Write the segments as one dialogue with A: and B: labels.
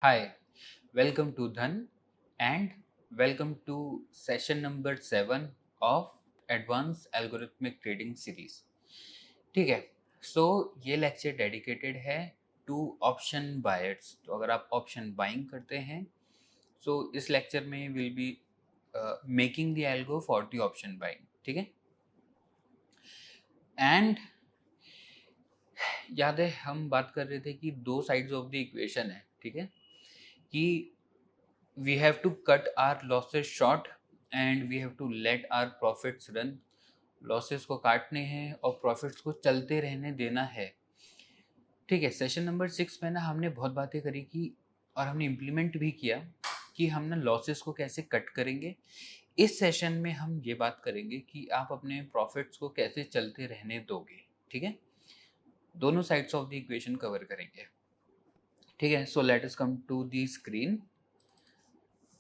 A: Hi, welcome to Dhan and welcome to session number 7 of Advanced Algorithmic Trading Series. ठीक है, सो ये lecture dedicated है to option buyers. तो अगर आप ऑप्शन बाइंग करते हैं सो इस लेक्चर में will be making the algo for the option buying. ठीक है, एंड याद है हम बात कर रहे थे कि दो साइड्स ऑफ द इक्वेशन है. ठीक है, कि we have to cut our losses short and we have to let our profits run. Losses को काटने हैं और प्रॉफिट्स को चलते रहने देना है. ठीक है, सेशन नंबर 6 में ना हमने बहुत बातें करी कि और हमने इम्प्लीमेंट भी किया कि हम ना लॉसेस को कैसे कट करेंगे. इस सेशन में हम ये बात करेंगे कि आप अपने प्रॉफिट्स को कैसे चलते रहने दोगे. ठीक है, दोनों sides of the equation cover करेंगे. ठीक है, so let us come to the screen.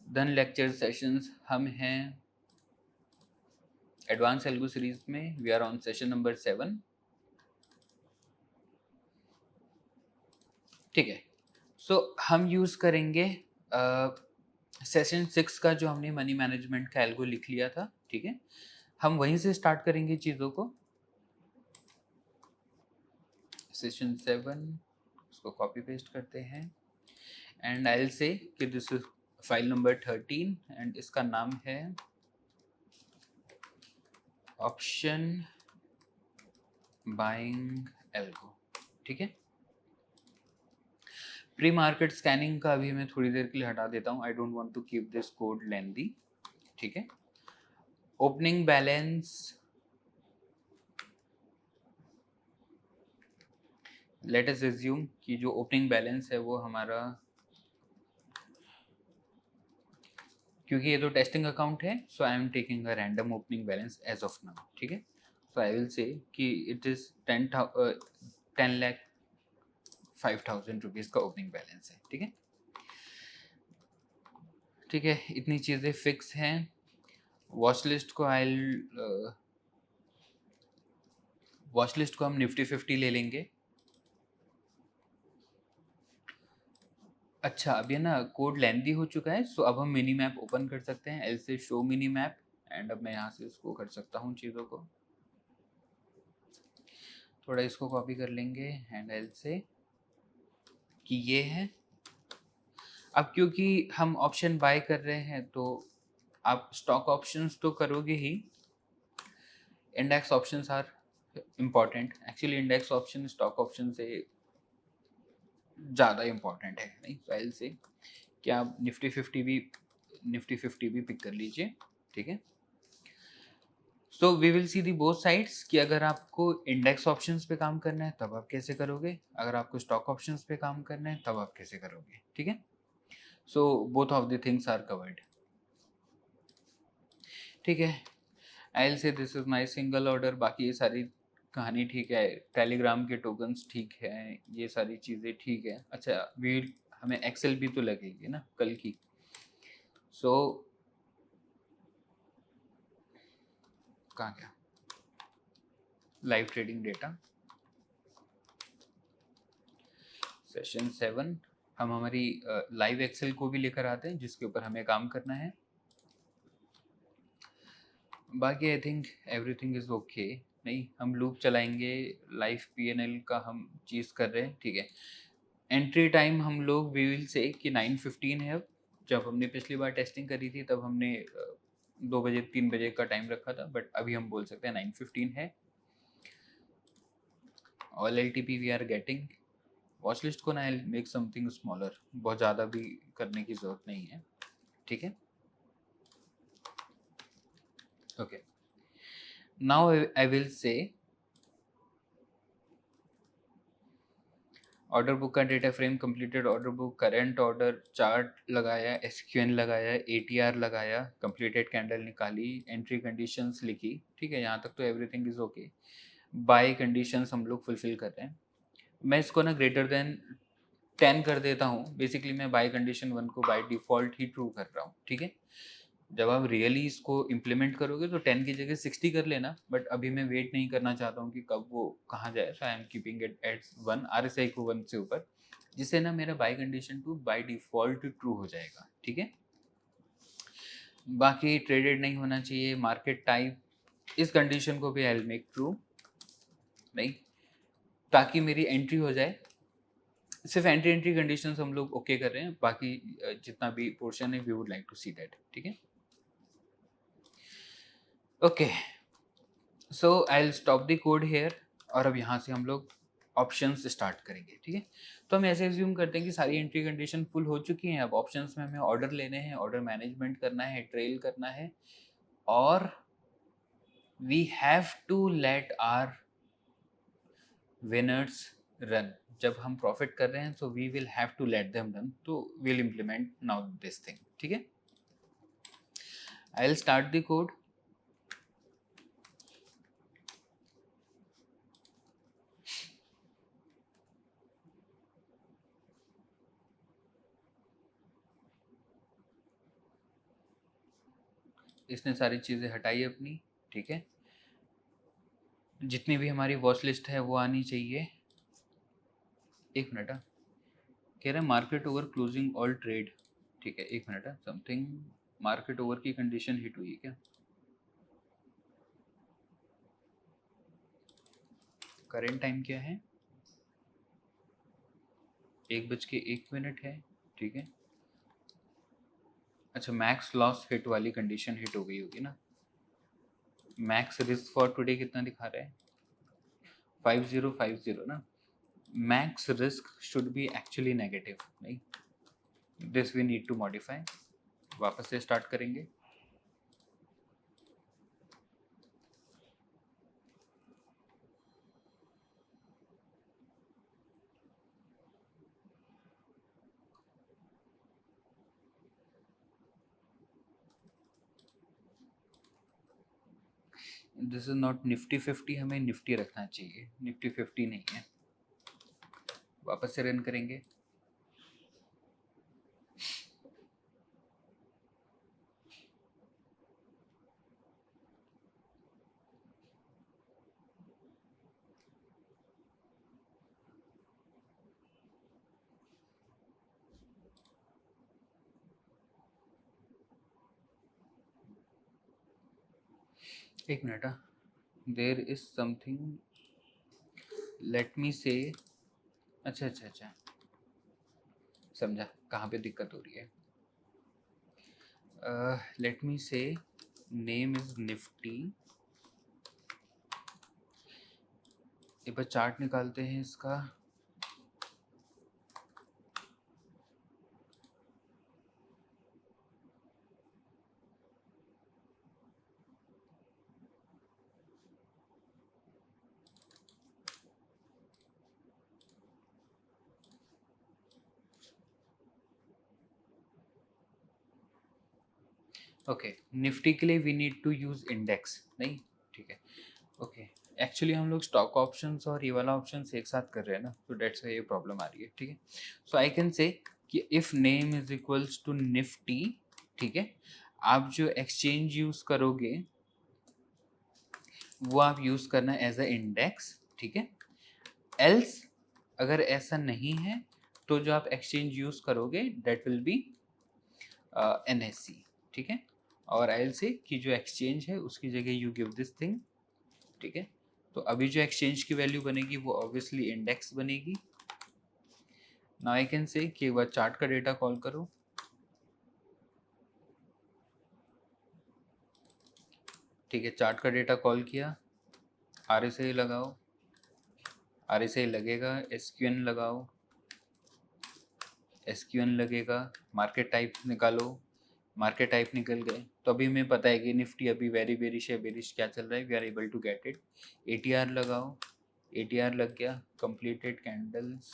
A: धन लेक्चर सेशंस हम हैं एडवांस एल्गो सीरीज में. We are on session number 7. ठीक है, सो हम यूज करेंगे सेशन 6 का जो हमने मनी मैनेजमेंट का एल्गो लिख लिया था. ठीक है, हम वहीं से स्टार्ट करेंगे चीज़ों को. सेशन 7 उसको कॉपी पेस्ट करते हैं एंड आई विल से कि this is file number 13 and इसका नाम है ऑप्शन बाइंग एल्गो. ठीक है, प्री मार्केट स्कैनिंग का अभी मैं थोड़ी देर के लिए हटा देता हूँ. I don't want to keep this code lengthy. ठीक है, opening balance let us assume कि जो ओपनिंग बैलेंस है वो हमारा, क्योंकि ये तो टेस्टिंग अकाउंट है so I am taking a random opening balance as of now. ठीक है, सो आई विल से कि इट इज 10,05,000 रुपीज़ का ओपनिंग बैलेंस है. ठीक है, ठीक है, इतनी चीज़ें फिक्स हैं. वॉच लिस्ट को वॉच लिस्ट को हम निफ्टी 50 ले लेंगे. अच्छा, अब ये ना कोड लेंदी हो चुका है सो अब हम मिनी मैप ओपन कर सकते हैं. एल से शो मिनी मैप एंड अब मैं यहाँ से इसको कर सकता हूँ चीज़ों को. थोड़ा इसको कॉपी कर लेंगे एंड एल से कि ये है. अब क्योंकि हम ऑप्शन बाय कर रहे हैं तो आप स्टॉक ऑप्शंस तो करोगे ही. Index options are important. Actually index option stock option से ज़्यादा इम्पॉर्टेंट है. नहीं, पहले से कि आप निफ्टी 50 भी पिक कर लीजिए. ठीक है, so we will see the both sides कि अगर आपको इंडेक्स ऑप्शंस पे काम करना है तब आप कैसे करोगे, अगर आपको स्टॉक ऑप्शंस पे काम करना है तब आप कैसे करोगे. ठीक है, so both of the things are covered. ठीक है, I will say this is my single order. बाकी ये सारी कहानी ठीक है, टेलीग्राम के टोकन्स ठीक है, ये सारी चीज़ें ठीक है. अच्छा, वी हमें एक्सेल भी तो लगेगी ना कल की. सो कहाँ गया लाइव ट्रेडिंग डेटा. सेशन 7 हम हमारी लाइव एक्सेल को भी लेकर आते हैं जिसके ऊपर हमें काम करना है. बाकी I think everything is okay. नहीं, हम लूप चलाएंगे. लाइव पीएनएल का हम चीज़ कर रहे हैं. ठीक है, एंट्री टाइम हम लोग वी विल से कि 9:15 है. अब जब हमने पिछली बार टेस्टिंग करी थी तब हमने 2 बजे 3 बजे का टाइम रखा था, बट अभी हम बोल सकते हैं 9:15 है. All L T P we are getting. Watch list को ना आई मेक समथिंग स्मॉलर. बहुत ज़्यादा भी करने की ज़रूरत नहीं है. ठीक है, okay. Now I will say order book का data frame completed. Order book, current order, chart लगाया, एसक्यूएन लगाया, एटीआर लगाया, कंप्लीटेड कैंडल निकाली, एंट्री कंडीशंस लिखी. ठीक है, यहाँ तक तो everything is okay. Buy conditions हम लोग फुलफिल कर रहे हैं. मैं इसको ना ग्रेटर देन 10 कर देता हूँ. बेसिकली मैं बाय कंडीशन 1 को बाय डिफ़ॉल्ट ही ट्रू कर रहा हूँ. ठीक है, जब आप रियली इसको इम्प्लीमेंट करोगे तो 10 की जगह 60 कर लेना, बट अभी मैं वेट नहीं करना चाहता हूँ कि कब वो कहाँ जाए. So I am keeping it at 1. RSI को 1 से ऊपर जिससे ना मेरा buy condition to by default true हो जाएगा, ठीक है। बाकी ट्रेडेड नहीं होना चाहिए, मार्केट टाइप, इस कंडीशन को भी आई विल मेक ट्रू, नहीं, ताकि मेरी एंट्री हो जाए। सिर्फ एंट्री कंडीशंस हम लोग ओके कर रहे हैं, बाकी जितना भी पोर्शन है we would like to see that, ठीक है। Okay, so I will stop the code here, और अब यहाँ से हम लोग ऑप्शंस स्टार्ट करेंगे, ठीक है। तो हम ऐसे एज्यूम करते हैं कि सारी एंट्री कंडीशन फुल हो चुकी हैं। अब ऑप्शंस में हमें ऑर्डर लेने हैं, ऑर्डर मैनेजमेंट करना है, ट्रेल करना है, और we have to let our winners run. जब हम प्रॉफिट कर रहे हैं तो we will have to let them run, तो will implement now this thing, ठीक है। I will start the code. इसने सारी चीज़ें हटाई अपनी, ठीक है। जितनी भी हमारी वॉच लिस्ट है वो आनी चाहिए। एक मिनट, कह रहे हैं market over closing all trade, ठीक है। एक मिनट, समथिंग मार्केट ओवर की कंडीशन हिट हुई है क्या? करेंट टाइम क्या है? 1:01 है, ठीक है। अच्छा, मैक्स लॉस हिट वाली कंडीशन हिट हो गई होगी ना। मैक्स रिस्क फॉर टुडे कितना दिखा रहा है? 5050 ना। Max risk should be actually negative, नहीं, this we need to modify. वापस से स्टार्ट करेंगे। दिस इज नॉट निफ्टी 50, हमें निफ्टी रखना चाहिए, निफ्टी 50 नहीं है। वापस से रन करेंगे। एक minute, there is something, let me से, अच्छा, समझा कहाँ पे दिक्कत हो रही है। लेट मी से नेम इज निफ्टी। एक बार चार्ट निकालते हैं इसका। ओके, निफ्टी के लिए we need to use index, नहीं, ठीक है। ओके, एक्चुअली हम लोग स्टॉक ऑप्शंस और ये वाला ऑप्शंस एक साथ कर रहे हैं ना, तो डेट्स ये प्रॉब्लम आ रही है, ठीक है। सो आई कैन से कि if name is equals to Nifty, ठीक है, आप जो एक्सचेंज यूज करोगे वो आप यूज करना एज अ इंडेक्स, ठीक है। एल्स अगर ऐसा नहीं है तो जो आप एक्सचेंज यूज करोगे दैट विल बी एनएससी, ठीक है। और आई विल से कि जो एक्सचेंज है उसकी जगह यू गिव दिस थिंग, ठीक है। तो अभी जो एक्सचेंज की वैल्यू बनेगी वो ऑब्वियसली इंडेक्स बनेगी। नाउ आई कैन से कि एक बार चार्ट का डेटा कॉल करो, ठीक है। चार्ट का डेटा कॉल किया, RSI लगाओ, RSI लगेगा, SQN लगाओ, SQN लगेगा, मार्केट टाइप निकालो, मार्केट टाइप निकल गए। तो अभी हमें पता है कि निफ्टी अभी वेरी बेरिश है, बेरिश क्या चल रहा है, we are able to get it. ATR लगाओ, ATR लग गया, completed candles,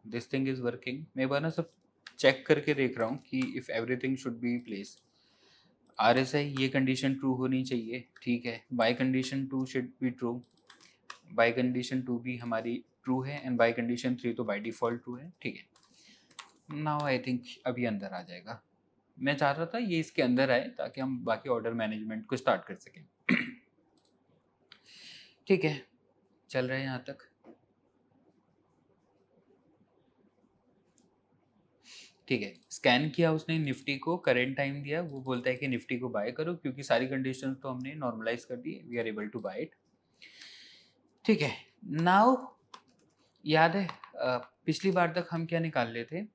A: this thing is working. मैं बार ना सब चेक करके देख रहा हूँ कि if everything should be place. RSI ये कंडीशन ट्रू होनी चाहिए, ठीक है। Buy condition 2 should be true, buy condition 2 भी हमारी ट्रू है, एंड बाय कंडीशन 3 तो बाय डिफॉल्ट ट्रू है, ठीक है। नाउ आई थिंक अभी अंदर आ जाएगा। मैं चाह रहा था ये इसके अंदर आए ताकि हम बाकी ऑर्डर मैनेजमेंट को स्टार्ट कर सकें। ठीक है, चल रहे हैं यहाँ तक। ठीक है, स्कैन किया उसने निफ्टी को, करंट टाइम दिया, वो बोलता है कि निफ्टी को बाय करो क्योंकि सारी कंडीशंस तो हमने नॉर्मलाइज कर दी, we are able to buy it. ठीक है, नाउ याद है पिछली बार तक हम क्या निकाल रहे थे,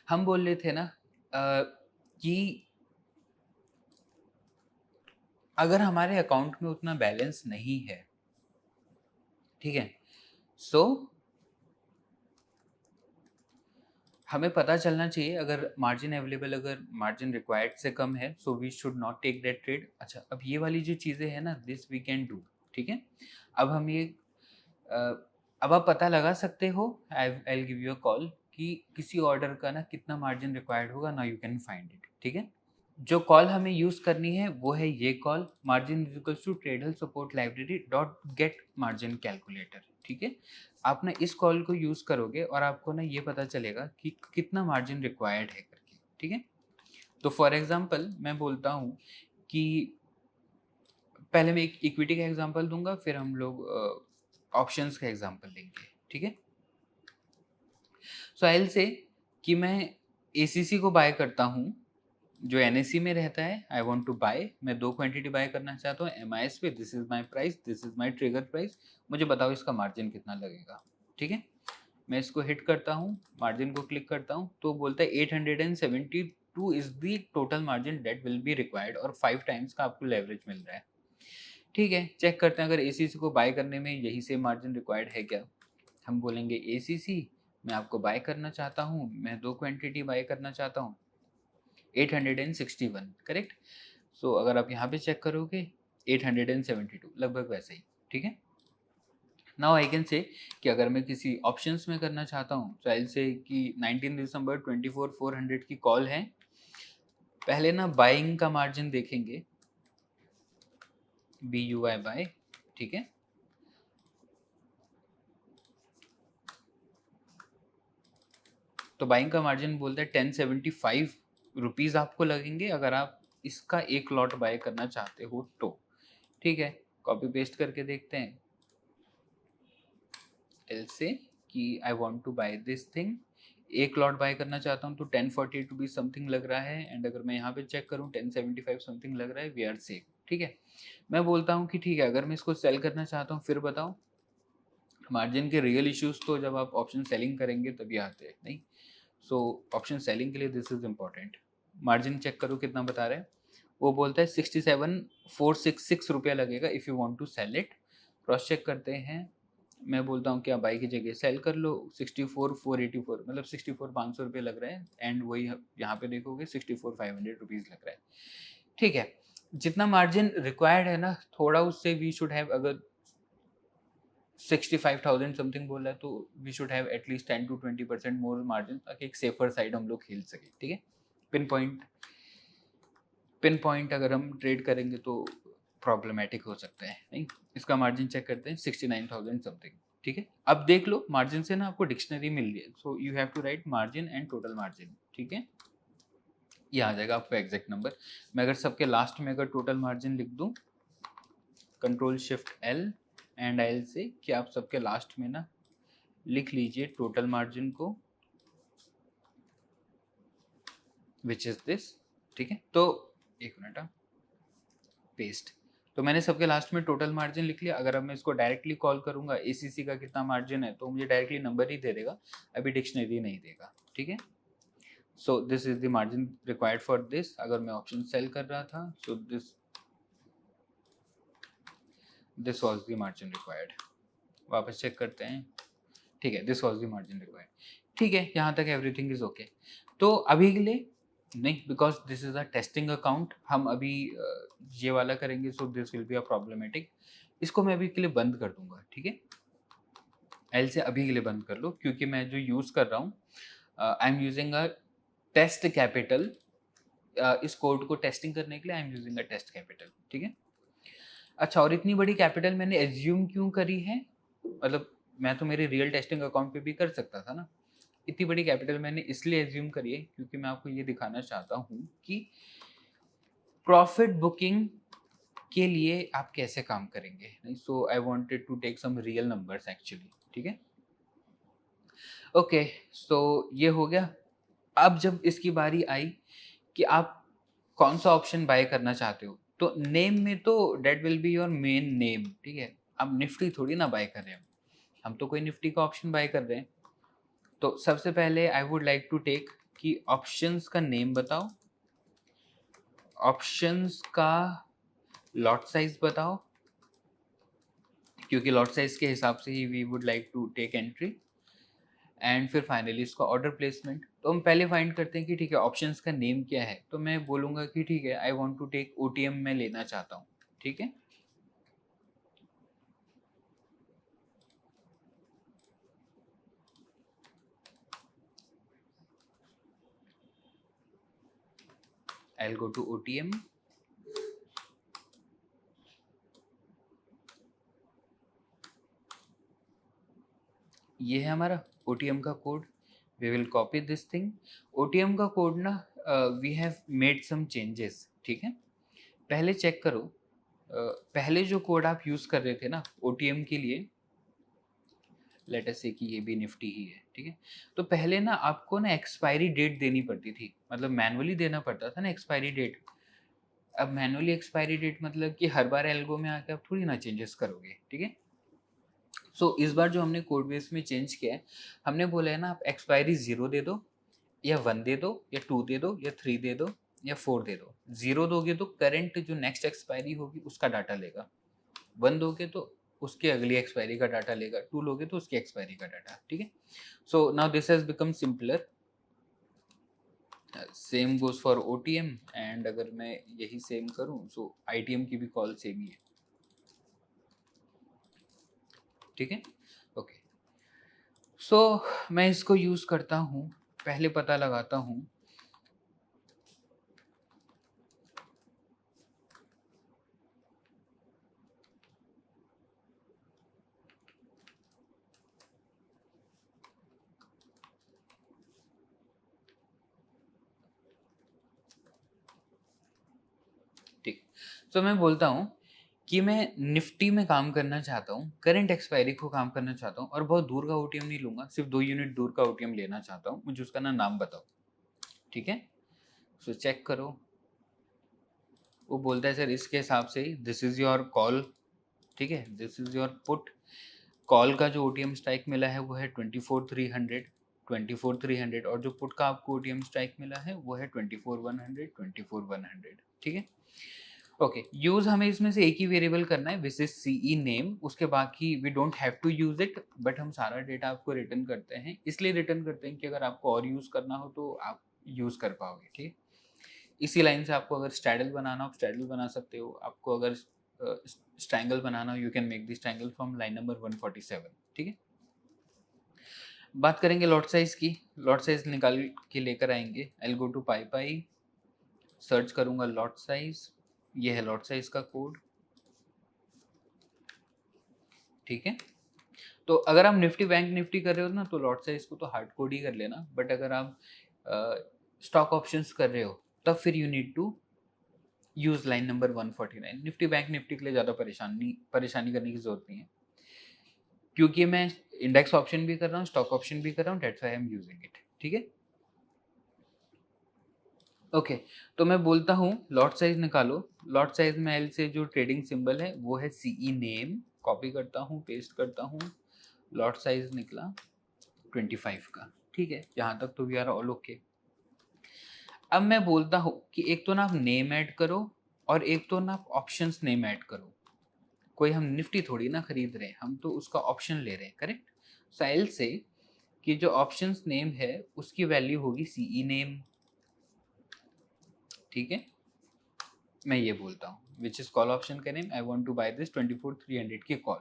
A: हम बोल रहे थे ना कि अगर हमारे अकाउंट में उतना बैलेंस नहीं है, ठीक है, सो हमें पता चलना चाहिए अगर मार्जिन अवेलेबल, अगर मार्जिन रिक्वायर्ड से कम है, so we should not take that trade. अच्छा, अब ये वाली जो चीज़ें हैं ना, दिस वी कैन डू, ठीक है। अब हम ये अब आप पता लगा सकते हो, I will give you a call कि किसी ऑर्डर का ना कितना मार्जिन रिक्वायर्ड होगा, now you can find it, ठीक है। जो कॉल हमें यूज़ करनी है वो है ये call, margin is equals to Tradehull support library dot get margin calculator, ठीक है। आप ना इस कॉल को यूज़ करोगे और आपको ना ये पता चलेगा कि कितना मार्जिन रिक्वायर्ड है करके, ठीक है। तो फॉर एग्जांपल मैं बोलता हूँ कि पहले मैं एक इक्विटी का एग्जांपल दूंगा, फिर हम लोग ऑप्शंस का एग्जांपल लेंगे, ठीक है। सो आई विल से कि मैं एसीसी को बाय करता हूँ जो एनएससी में रहता है, आई वांट टू बाय, मैं 2 क्वांटिटी बाय करना चाहता हूँ एमआईएस पे, this is my price, this is my trigger price, मुझे बताओ इसका मार्जिन कितना लगेगा, ठीक है। मैं इसको हिट करता हूँ, मार्जिन को क्लिक करता हूँ, तो बोलता है 872 is the total margin that will be required, और 5 टाइम्स का आपको लेवरेज मिल रहा है, ठीक है। चेक करते हैं अगर एसीसी को बाय करने में यही सेम मार्जिन रिक्वायर्ड है क्या। हम बोलेंगे एसीसी मैं आपको बाय करना चाहता हूँ, मैं 2 क्वांटिटी बाय करना चाहता हूँ, 861, करेक्ट। सो अगर आप यहाँ पे चेक करोगे 872 लगभग वैसे ही, ठीक है। नाउ आई कैन से कि अगर मैं किसी ऑप्शंस में करना चाहता हूँ, तो आई से कि 19 दिसंबर 24,400 की कॉल है। पहले ना बाइंग का मार्जिन देखेंगे, BUY बाय, ठीक है। तो बाइंग का मार्जिन बोलता है 1075 रुपीज़ आपको लगेंगे अगर आप इसका एक लॉट बाय करना चाहते हो तो, ठीक है। कॉपी पेस्ट करके देखते हैं, एल से कि I want to buy this thing, एक लॉट बाय करना चाहता हूँ तो 1042 भी समथिंग लग रहा है, एंड अगर मैं यहाँ पे चेक करूँ 1075 समथिंग लग रहा है, वी आर सेफ, ठीक है। मैं बोलता हूँ कि ठीक है अगर मैं इसको सेल करना चाहता हूँ फिर बताओ। मार्जिन के रियल इश्यूज तो जब आप ऑप्शन सेलिंग करेंगे तभी आते हैं, नहीं। सो ऑप्शन सेलिंग के लिए this is important. Margin check करो कितना बता रहे हैं, वो बोलता है 67,466 रुपया लगेगा if you want to sell it. Cross check करते हैं, मैं बोलता हूँ कि आप बाई की जगह सेल कर लो, 64,484 मतलब 64,500 रुपये लग रहा है, एंड वही यहाँ पे देखोगे 64,500 रुपीज़ लग रहा है, ठीक है। जितना मार्जिन रिक्वायर्ड है ना, थोड़ा उससे वी शुड हैव, अगर 65,000 समथिंग बोल रहा है तो we should have at least 10 to 20% more margin, ताकि एक सेफर साइड हम लोग खेल सके, ठीक है। पिन पॉइंट अगर हम ट्रेड करेंगे तो प्रॉब्लमेटिक हो सकता है, नहीं। इसका मार्जिन चेक करते हैं 69,000 समथिंग, ठीक है। अब देख लो मार्जिन से ना आपको डिक्शनरी मिल रही है, so you have to write margin and total margin, ठीक है। ये आ जाएगा आपको एग्जैक्ट नंबर। मैं अगर सबके लास्ट में अगर टोटल मार्जिन लिख दूं, Ctrl+Shift+L, एंड आई से कि आप सबके लास्ट में ना लिख लीजिए टोटल मार्जिन को, विच इज दिस, ठीक है। तो एक मिनट, पेस्ट, तो मैंने सबके लास्ट में टोटल मार्जिन लिख लिया। अगर अब मैं इसको डायरेक्टली कॉल करूंगा एसीसी का कितना मार्जिन है, तो मुझे डायरेक्टली नंबर ही दे देगा, अभी डिक्शनरी नहीं देगा, ठीक है। So this is the margin required for this. अगर मैं ऑप्शन सेल कर रहा था, so this was the margin required. वापस चेक करते हैं, ठीक है, this was the margin required, ठीक है। यहाँ तक एवरीथिंग इज ओके। तो अभी के लिए नहीं, because this is a testing account, हम अभी ये वाला करेंगे, so this will be a problematic. इसको मैं अभी के लिए बंद कर दूंगा, ठीक है। एल से अभी के लिए बंद कर लो, क्योंकि मैं जो यूज़ कर रहा हूँ, I am using a test capital. इस कोड को टेस्टिंग करने के लिए I am using a test capital, ठीक है। अच्छा, और इतनी बड़ी कैपिटल मैंने एज्यूम क्यों करी है, मतलब मैं तो मेरे रियल टेस्टिंग अकाउंट पे भी कर सकता था ना। इतनी बड़ी कैपिटल मैंने इसलिए एज्यूम करी है क्योंकि मैं आपको ये दिखाना चाहता हूँ कि प्रॉफिट बुकिंग के लिए आप कैसे काम करेंगे। So I wanted to take some real numbers actually, ठीक है। ओके, सो ये हो गया। अब जब इसकी बारी आई कि आप कौन सा ऑप्शन बाय करना चाहते हो, तो नेम में तो that will be your main name, ठीक है। अब निफ्टी थोड़ी ना बाय कर रहे हैं हम तो कोई निफ्टी का ऑप्शन बाय कर रहे हैं। तो सबसे पहले I would like to take कि ऑप्शंस का नेम बताओ, ऑप्शंस का लॉट साइज बताओ, क्योंकि लॉट साइज के हिसाब से ही we would like to take entry, and फिर फाइनली इसका ऑर्डर प्लेसमेंट। तो हम पहले फाइंड करते हैं कि ठीक है ऑप्शंस का नेम क्या है। तो मैं बोलूँगा कि ठीक है I want to take OTM में लेना चाहता हूँ, ठीक है। I will go to OTM, ये है हमारा ओटीएम का code. We will copy this thing. OTM का कोड ना we have made some changes, ठीक है। पहले चेक करो, पहले जो कोड आप यूज़ कर रहे थे ना ओटीएम के लिए, लेट अस से कि ये भी निफ्टी ही है, ठीक है। तो पहले ना आपको ना एक्सपायरी डेट देनी पड़ती थी, मतलब मैनुअली देना पड़ता था ना एक्सपायरी डेट। अब मैनुअली एक्सपायरी डेट मतलब कि हर बार एल्गो में आके आप थोड़ी ना चेंजेस करोगे, ठीक है। सो इस बार जो हमने कोड बेस में चेंज किया है, हमने बोला है ना आप एक्सपायरी 0 दे दो, या 1 दे दो, या 2 दे दो, या 3 दे दो, या 4 दे दो। 0 दोगे तो करंट जो नेक्स्ट एक्सपायरी होगी उसका डाटा लेगा, 1 दोगे तो उसके अगली एक्सपायरी का डाटा लेगा, 2 लोगे तो उसकी एक्सपायरी का डाटा, ठीक है। So now this has become simpler. Same goes for OTM, and अगर मैं यही सेम करूं सो आईटीएम की भी कॉल सेम ही है, ठीक है। ओके, सो मैं इसको यूज करता हूं, पहले पता लगाता हूं। ठीक, तो मैं बोलता हूं कि मैं निफ्टी में काम करना चाहता हूँ, करंट एक्सपायरी को काम करना चाहता हूँ, और बहुत दूर का ओटीएम नहीं लूंगा, सिर्फ 2 यूनिट दूर का ओटीएम लेना चाहता हूँ। मुझे उसका ना नाम बताओ, ठीक है। सो चेक करो, वो बोलता है सर इसके हिसाब से ही दिस इज योर कॉल, ठीक है, this is your put. Call का जो ओटीएम स्ट्राइक मिला है वो है 24,300, 24,300, और जो पुट का आपको ओटीएम स्ट्राइक मिला है वो है 24,100, 24,100, ठीक है। ओके, यूज हमें इसमें से एक ही वेरिएबल करना है, विच इज सीई नेम। उसके बाकी we don't have to use it, but हम सारा डेटा आपको रिटर्न करते हैं, इसलिए रिटर्न करते हैं कि अगर आपको और यूज करना हो तो आप यूज कर पाओगे, ठीक है। इसी लाइन से आपको अगर स्ट्रैडल बनाना हो स्ट्रैडल बना सकते हो, आपको अगर स्ट्रैंगल बनाना हो you can make the strangle from line number 147, ठीक है। बात करेंगे लॉट साइज की, लॉट साइज निकाल के लेकर आएंगे। I will go to pi pi, search करूंगा लॉट साइज, ये है लॉट साइज का कोड, ठीक है। तो अगर आप निफ्टी बैंक निफ्टी कर रहे हो ना तो लॉट साइज को तो हार्ड कोड ही कर लेना, बट अगर आप स्टॉक ऑप्शंस कर रहे हो तब फिर you need to use line number 149। Nifty bank Nifty के लिए ज़्यादा परेशानी करने की जरूरत नहीं है, क्योंकि मैं इंडेक्स ऑप्शन भी कर रहा हूँ स्टॉक ऑप्शन भी कर रहा हूँ, that's why I am using it, ठीक है। ओके, तो मैं बोलता हूँ लॉट साइज निकालो। लॉट साइज में एल से जो ट्रेडिंग सिंबल है वो है सीई नेम, कॉपी करता हूँ पेस्ट करता हूँ, लॉट साइज निकला 25 का, ठीक है। यहाँ तक तो वी आर ऑल ओके। अब मैं बोलता हूँ कि एक तो ना आप नेम ऐड करो, और एक तो ना आप ऑप्शंस नेम ऐड करो। कोई हम निफ्टी थोड़ी ना खरीद रहे हैं, हम तो उसका ऑप्शन ले रहे हैं, करेक्ट। साइल से कि जो ऑप्शंस नेम है उसकी वैल्यू होगी सीई नेम, ठीक है। मैं ये बोलता हूँ विच इज कॉल ऑप्शन का name, I want to buy this 24,300 की कॉल,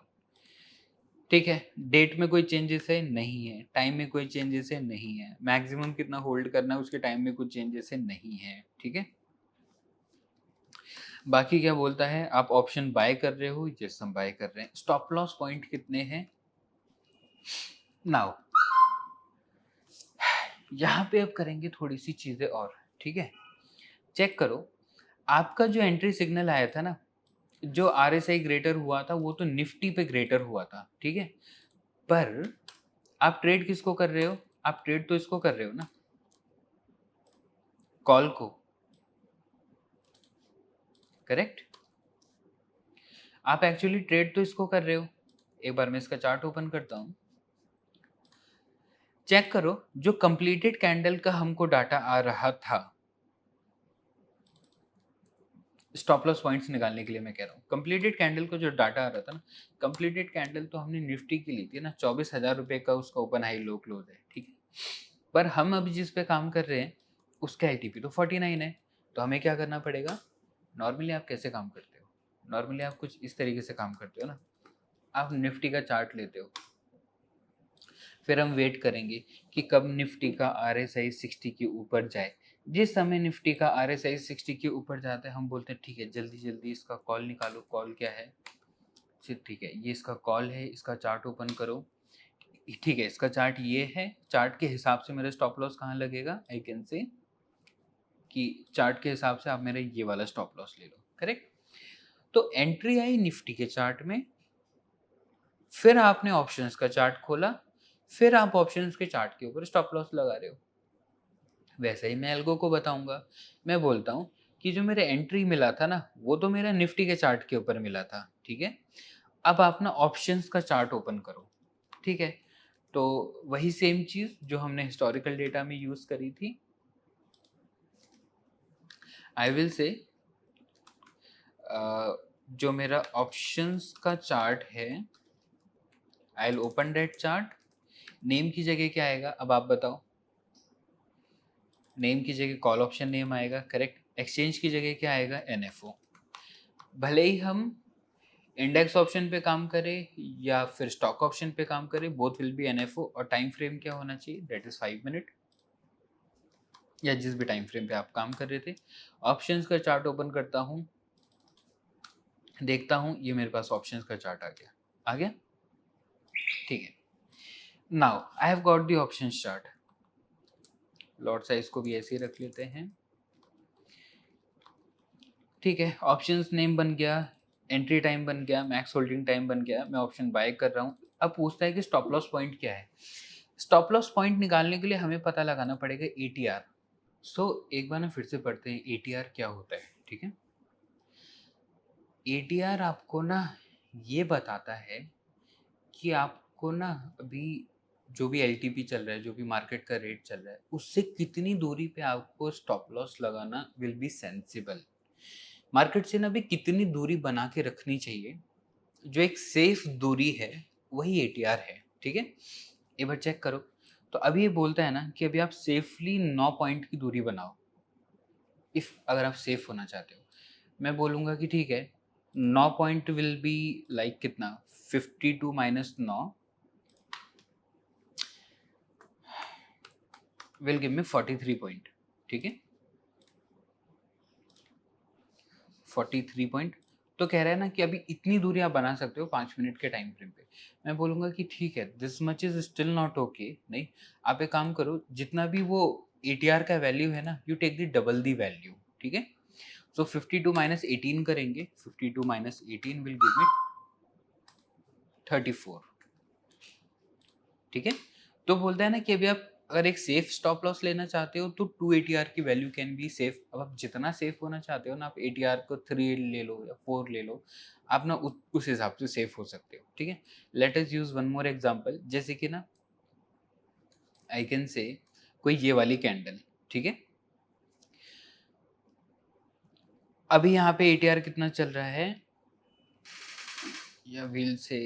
A: ठीक है। डेट में कोई चेंजेस है नहीं है, टाइम में कोई चेंजेस है नहीं है, मैक्सिमम कितना होल्ड करना है उसके टाइम में कुछ चेंजेस है नहीं है, ठीक है। बाकी क्या बोलता है, आप ऑप्शन बाय कर रहे हो, यस हम बाय कर रहे हैं। स्टॉप लॉस पॉइंट कितने हैं नाउ, यहाँ पे अब करेंगे थोड़ी सी चीजें और, ठीक है। चेक करो, आपका जो एंट्री सिग्नल आया था ना, जो आरएसआई ग्रेटर हुआ था वो तो निफ्टी पे ग्रेटर हुआ था, ठीक है। पर आप ट्रेड किसको कर रहे हो? आप ट्रेड तो इसको कर रहे हो ना, कॉल को, करेक्ट? आप एक्चुअली ट्रेड तो इसको कर रहे हो। एक बार मैं इसका चार्ट ओपन करता हूँ, चेक करो जो कंप्लीटेड कैंडल का हमको डाटा आ रहा था, स्टॉप लॉस पॉइंट्स निकालने के लिए मैं कह रहा हूँ। कंप्लीटेड कैंडल को जो डाटा आ रहा था ना, कंप्लीटेड कैंडल तो हमने निफ्टी की ली थी ना, 24,000 रुपये का उसका ओपन हाई लो क्लोज है, ठीक है। पर हम अभी जिस पे काम कर रहे हैं उसका एलटीपी तो 49 है, तो हमें क्या करना पड़ेगा? नॉर्मली आप कैसे काम करते हो? नॉर्मली आप कुछ इस तरीके से काम करते हो ना, आप निफ्टी का चार्ट लेते हो, फिर हम वेट करेंगे कि कब निफ्टी का RSI 60 के ऊपर जाए। जिस समय निफ्टी का RSI 60 के ऊपर जाता है हम बोलते हैं ठीक है, जल्दी जल्दी इसका कॉल निकालो। कॉल क्या है? ठीक है, ये इसका कॉल है, इसका चार्ट ओपन करो। ठीक है, इसका चार्ट ये है, चार्ट के हिसाब से मेरा स्टॉप लॉस कहाँ लगेगा? आई कैन से कि चार्ट के हिसाब से आप मेरा ये वाला स्टॉप लॉस ले लो, करेक्ट? तो एंट्री आई निफ्टी के चार्ट में, फिर आपने ऑप्शंस का चार्ट खोला, फिर आप ऑप्शंस के चार्ट के ऊपर स्टॉप लॉस लगा रहे हो। वैसे ही मैं एल्गो को बताऊंगा, मैं बोलता हूँ कि जो मेरे एंट्री मिला था ना, वो तो मेरा निफ्टी के चार्ट के ऊपर मिला था, ठीक है। अब आप ना ऑप्शंस का चार्ट ओपन करो, ठीक है। तो वही सेम चीज़ जो हमने हिस्टोरिकल डेटा में यूज़ करी थी, आई विल से जो मेरा ऑप्शंस का चार्ट है, I will open that chart. Name की जगह क्या आएगा अब आप बताओ? नेम की जगह कॉल ऑप्शन नेम आएगा, करेक्ट। एक्सचेंज की जगह क्या आएगा? NFO। भले ही हम इंडेक्स ऑप्शन पे काम करें या फिर स्टॉक ऑप्शन पे काम करें, बोथ विल बी NFO। और टाइम फ्रेम क्या होना चाहिए? दैट इज 5 मिनट, या जिस भी टाइम फ्रेम पे आप काम कर रहे थे। ऑप्शंस का चार्ट ओपन करता हूँ, देखता हूँ ये मेरे पास ऑप्शंस का चार्ट आ गया, आ गया, ठीक है। Now I have got the options chart. Lot size को भी ऐसे ही रख लेते हैं, ठीक है। ऑप्शंस नेम बन गया, एंट्री टाइम बन गया, मैक्स होल्डिंग टाइम बन गया, मैं ऑप्शन बाय कर रहा हूँ। अब पूछता है कि स्टॉप लॉस पॉइंट क्या है। स्टॉप लॉस पॉइंट निकालने के लिए हमें पता लगाना पड़ेगा ATR। सो एक बार ना फिर से पढ़ते हैं ATR क्या होता है, ठीक है। ATR आपको ना ये बताता है कि आपको ना अभी जो भी LTP चल रहा है, जो भी मार्केट का रेट चल रहा है, उससे कितनी दूरी पे आपको स्टॉप लॉस लगाना विल बी सेंसिबल। मार्केट से ना भी कितनी दूरी बना के रखनी चाहिए, जो एक सेफ दूरी है, वही ATR है, ठीक है। एक बार चेक करो। तो अभी ये बोलता है ना कि अभी आप सेफली 9 पॉइंट की दूरी बनाओ। इफ अगर आप सेफ होना चाहते हो, मैं बोलूँगा कि ठीक है, 9 पॉइंट विल बी लाइक कितना? 52 minus 9 will give me 43 point, ठीक है। 43 पॉइंट। तो कह रहा है ना कि अभी इतनी दूरी आप बना सकते हो 5 मिनट के टाइम फ्रेम पे। मैं बोलूँगा कि ठीक है, this much is still not okay. नहीं, आप एक काम करो, जितना भी वो ATR का वैल्यू है ना, you take the double the value, ठीक है। सो 52 माइनस 18 करेंगे, 52 माइनस 18 विल गिव मी 34, ठीक है। तो बोलता है ना कि अभी आप अगर एक सेफ स्टॉप लॉस लेना चाहते हो तो 2 ATR की वैल्यू कैन बी सेफ। अब आप जितना सेफ होना चाहते हो ना, आप ATR को 3 ले लो या 4 ले लो, आप ना उस हिसाब से सेफ हो सकते हो, ठीक है। Let us use one more example, जैसे कि ना आई कैन से कोई ये वाली कैंडल, ठीक है। अभी यहाँ पे ATR कितना चल रहा है, या व्हील से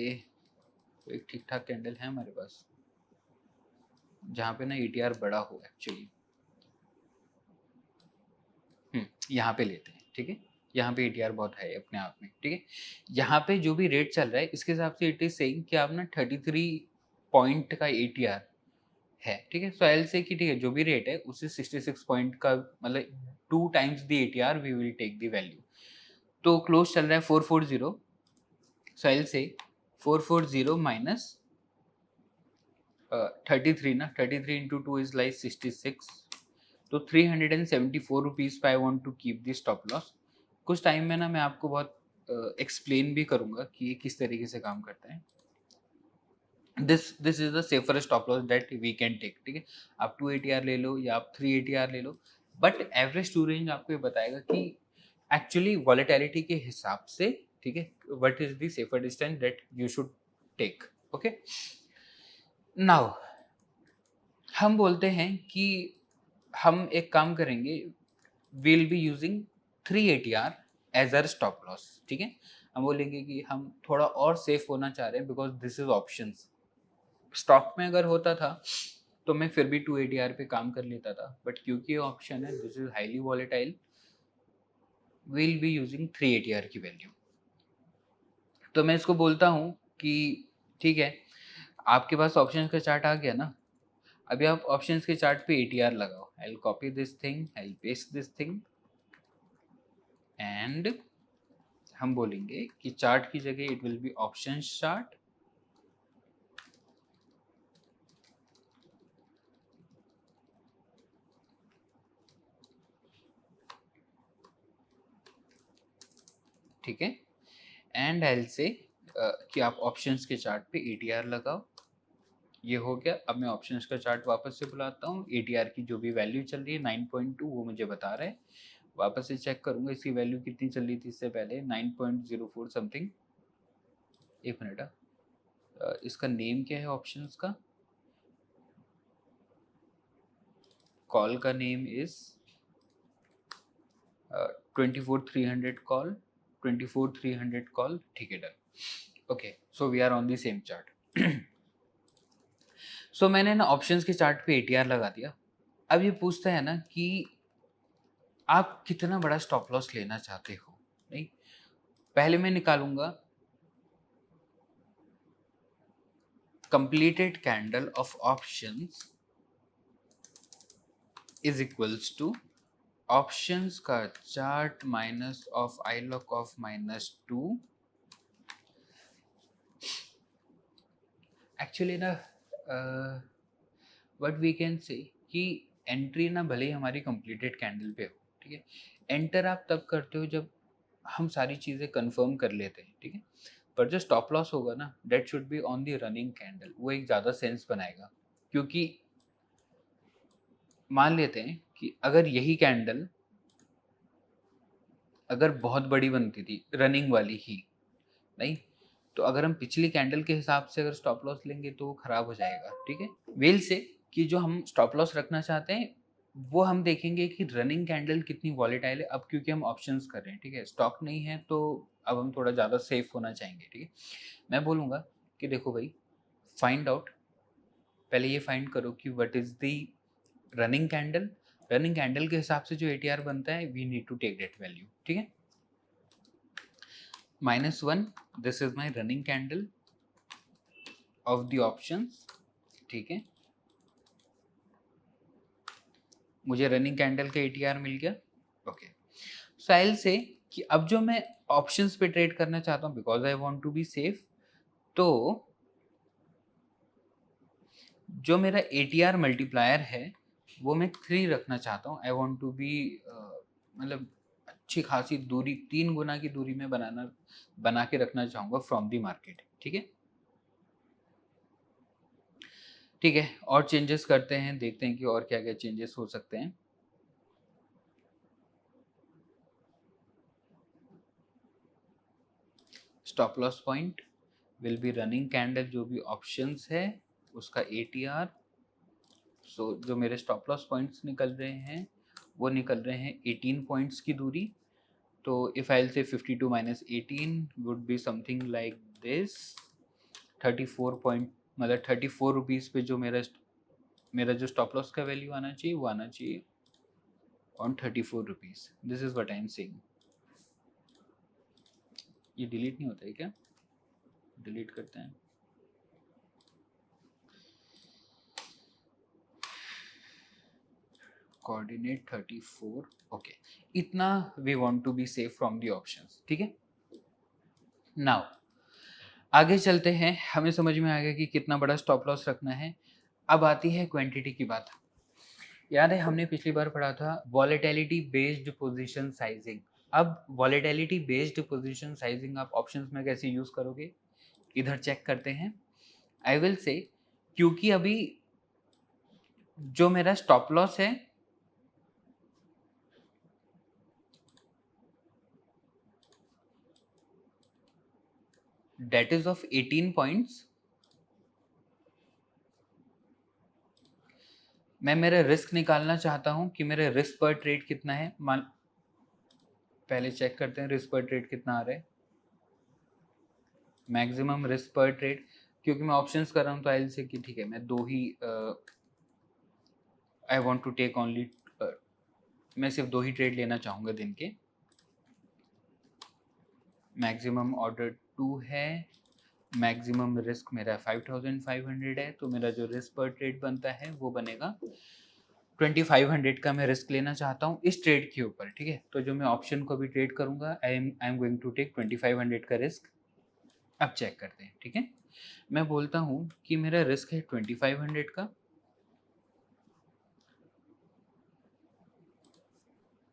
A: एक ठीक ठाक कैंडल है हमारे पास जहाँ पे ना ATR बड़ा हो एक्चुअली। यहाँ पे लेते हैं, ठीक है। यहाँ पे ATR बहुत है अपने आप में, ठीक है। यहाँ पे जो भी रेट चल रहा है इसके हिसाब से इट इज सेइंग कि आप ना 33 पॉइंट का ATR है, ठीक है। सो आई विल से कि ठीक है, जो भी रेट है उससे 66 पॉइंट का मतलब 2 times the ATR we will take the value. तो क्लोज चल रहा है 440, सो आई विल से 440 माइनस 33 ना, 33 इंटू 2 इज लाइक 66। तो 374 रुपीज़ पे I want to keep the stop loss. कुछ टाइम में ना मैं आपको बहुत एक्सप्लेन भी करूँगा कि ये किस तरीके से काम करता है। This is the safer stop loss that we can take, ठीक है। आप 2 ATR ले लो या आप 3 ATR ले लो, बट एवरेज टू रेंज आपको ये बताएगा कि एक्चुअली वॉलेटिलिटी के हिसाब से, ठीक है, what is the safer distance that you should take. Okay, now हम बोलते हैं कि हम एक काम करेंगे, will be using 3 ATR as our stop loss, ठीक है। हम बोलेंगे कि हम थोड़ा और सेफ होना चाह रहे हैं because this is options. Stock में अगर होता था तो मैं फिर भी 2 ATR पे काम कर लेता था, बट क्योंकि ये ऑप्शन है, this is highly volatile, will be using 3 ATR की वैल्यू। तो मैं इसको बोलता हूँ कि ठीक है, आपके पास ऑप्शन का चार्ट आ गया ना, अभी आप ऑप्शंस के चार्ट पे ATR लगाओ। I will copy this thing, I will paste this thing, and हम बोलेंगे कि चार्ट की जगह it will be options chart, ठीक है। एंड आई विल से कि आप ऑप्शंस के चार्ट पे ATR लगाओ। ये हो गया। अब मैं ऑप्शंस का चार्ट वापस से बुलाता हूँ। ATR की जो भी वैल्यू चल रही है 9.2 वो मुझे बता रहा है। वापस से चेक करूंगा इसकी वैल्यू कितनी चल रही थी इससे पहले, 9.04 समथिंग। एक मिनट, इसका नेम क्या है ऑप्शंस का? कॉल का नेम इज 24,300 कॉल, 24,300 कॉल, ठीक है, done. Okay, so we are on the same chart. So मैंने ना ऑप्शंस के चार्ट पे ATR लगा दिया। अब ये पूछता है ना कि आप कितना बड़ा स्टॉप लॉस लेना चाहते हो। नहीं, पहले मैं निकालूंगा completed candle of options is equals to options का chart minus of iloc of -2। Actually ना व्हाट वी कैन से कि एंट्री ना भले ही हमारी कंप्लीटेड कैंडल पे हो, ठीक है। एंटर आप तब करते हो जब हम सारी चीज़ें कंफर्म कर लेते हैं, ठीक है। पर जो स्टॉप लॉस होगा ना, that should be on the running candle, वो एक ज़्यादा सेंस बनाएगा। क्योंकि मान लेते हैं कि अगर यही कैंडल अगर बहुत बड़ी बनती थी, रनिंग वाली ही, नहीं, तो अगर हम पिछली कैंडल के हिसाब से अगर स्टॉप लॉस लेंगे तो वो खराब हो जाएगा, ठीक है। वेल से कि जो हम स्टॉप लॉस रखना चाहते हैं वो हम देखेंगे कि रनिंग कैंडल कितनी वॉलेटाइल है। अब क्योंकि हम ऑप्शंस कर रहे हैं, ठीक है, स्टॉक नहीं है, तो अब हम थोड़ा ज़्यादा सेफ होना चाहेंगे, ठीक है। मैं बोलूँगा कि देखो भाई, फाइंड आउट, पहले ये फाइंड करो कि what is the running candle. Running candle के हिसाब से जो ATR बनता है, we need to take that value, ठीक है। -1, this is my running candle of the options, ठीक है। मुझे रनिंग कैंडल का ATR मिल गया। ओके, साइल से कि अब जो मैं ऑप्शंस पे ट्रेड करना चाहता हूँ because I want to be safe, तो जो मेरा ATR मल्टीप्लायर है वो मैं 3 रखना चाहता हूँ। आई वांट टू बी मतलब अच्छी खासी दूरी, 3 गुना की दूरी में बना के रखना चाहूँगा फ्रॉम द मार्केट, ठीक है। ठीक है, और चेंजेस करते हैं, देखते हैं कि और क्या क्या चेंजेस हो सकते हैं। Stop loss point will be running candle, जो भी ऑप्शंस है उसका ATR। सो जो मेरे स्टॉप लॉस पॉइंट्स निकल रहे हैं वो निकल रहे हैं 18 पॉइंट्स की दूरी। तो इफ आई विल से 52 minus 18 would be something like this, 34 point, मतलब 34 रुपीज़ पे जो मेरा जो स्टॉप लॉस का वैल्यू आना चाहिए वो आना चाहिए on 34 rupees. This is what I am saying. ये डिलीट नहीं होता है क्या? डिलीट करते हैं। कोऑर्डिनेट 34, ओके, इतना we want to be safe from the options, ठीक है। नाउ आगे चलते हैं, हमें समझ में आ गया कि कितना बड़ा स्टॉप लॉस रखना है। अब आती है क्वांटिटी की बात। याद है हमने पिछली बार पढ़ा था वॉलेटिलिटी बेस्ड पोजीशन साइजिंग। अब वॉलेटिलिटी बेस्ड पोजीशन साइजिंग आप ऑप्शंस में कैसे यूज करोगे, इधर चेक करते हैं। आई विल से क्योंकि अभी जो मेरा स्टॉप लॉस है डेट इज ऑफ 18 पॉइंट्स, मैं मेरा रिस्क निकालना चाहता हूं कि मेरा रिस्क पर ट्रेड कितना है। मान पहले चेक करते हैं रिस्क पर ट्रेड कितना आ रहा है, मैक्सिमम रिस्क पर ट्रेड, क्योंकि मैं ऑप्शंस कर रहा हूं तो आई से कि ठीक है मैं दो ही I want to take only, मैं सिर्फ दो ही ट्रेड लेना चाहूँगा दिन के। मैक्सिमम ऑर्डर 2 है, मैक्सिमम रिस्क मेरा 5500 है, तो मेरा जो रिस्क पर ट्रेड बनता है वो बनेगा 2500 का। मैं रिस्क लेना चाहता हूँ इस ट्रेड के ऊपर, ठीक है। तो जो मैं ऑप्शन को भी ट्रेड करूँगा I am going to take 2500 का रिस्क। अब चेक करते हैं, ठीक है। मैं बोलता हूँ कि मेरा रिस्क है 2500 का,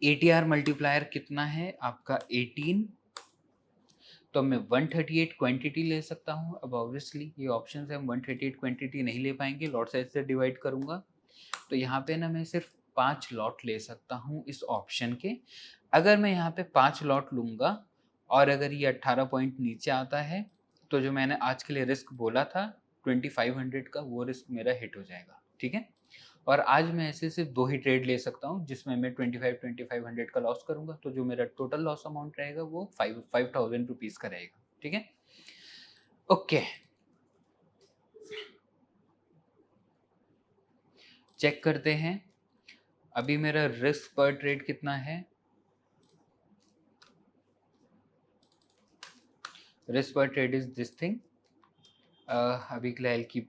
A: ATR मल्टीप्लायर कितना है आपका 18, तो मैं 138 क्वांटिटी ले सकता हूँ। अब ऑब्वियसली ये ऑप्शन है, हम 138 क्वांटिटी नहीं ले पाएंगे, लॉट साइज से डिवाइड करूँगा तो यहाँ पे ना मैं सिर्फ 5 लॉट ले सकता हूँ इस ऑप्शन के। अगर मैं यहाँ पे 5 लॉट लूँगा और अगर ये 18 पॉइंट नीचे आता है तो जो मैंने आज के लिए रिस्क बोला था 2500 का, वो रिस्क मेरा हिट हो जाएगा, ठीक है। और आज मैं ऐसे सिर्फ दो ही ट्रेड ले सकता हूँ जिसमें मैं 2500 का लॉस करूंगा, तो जो मेरा टोटल लॉस अमाउंट रहेगा वो 5000 रुपीज का रहेगा, ठीक है। ओके, चेक करते हैं अभी मेरा रिस्क पर ट्रेड कितना है। रिस्क पर ट्रेड इज दिस थिंग, अभी के लिए की,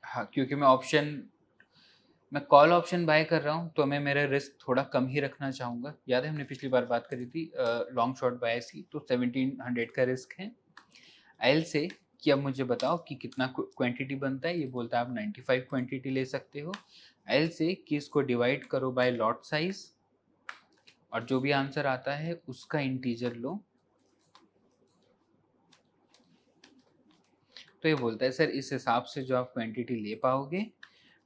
A: हाँ क्योंकि मैं कॉल ऑप्शन बाय कर रहा हूँ तो मैं मेरा रिस्क थोड़ा कम ही रखना चाहूँगा। याद है हमने पिछली बार बात करी थी लॉन्ग शॉर्ट बाय की, तो 1700 का रिस्क है। एल से कि अब मुझे बताओ कि कितना क्वांटिटी बनता है, ये बोलता है आप 95 क्वांटिटी ले सकते हो। एल से कि इसको डिवाइड करो बाय लॉट साइज और जो भी आंसर आता है उसका इंटीजर लो। तो ये बोलता है सर इस हिसाब से जो आप क्वांटिटी ले पाओगे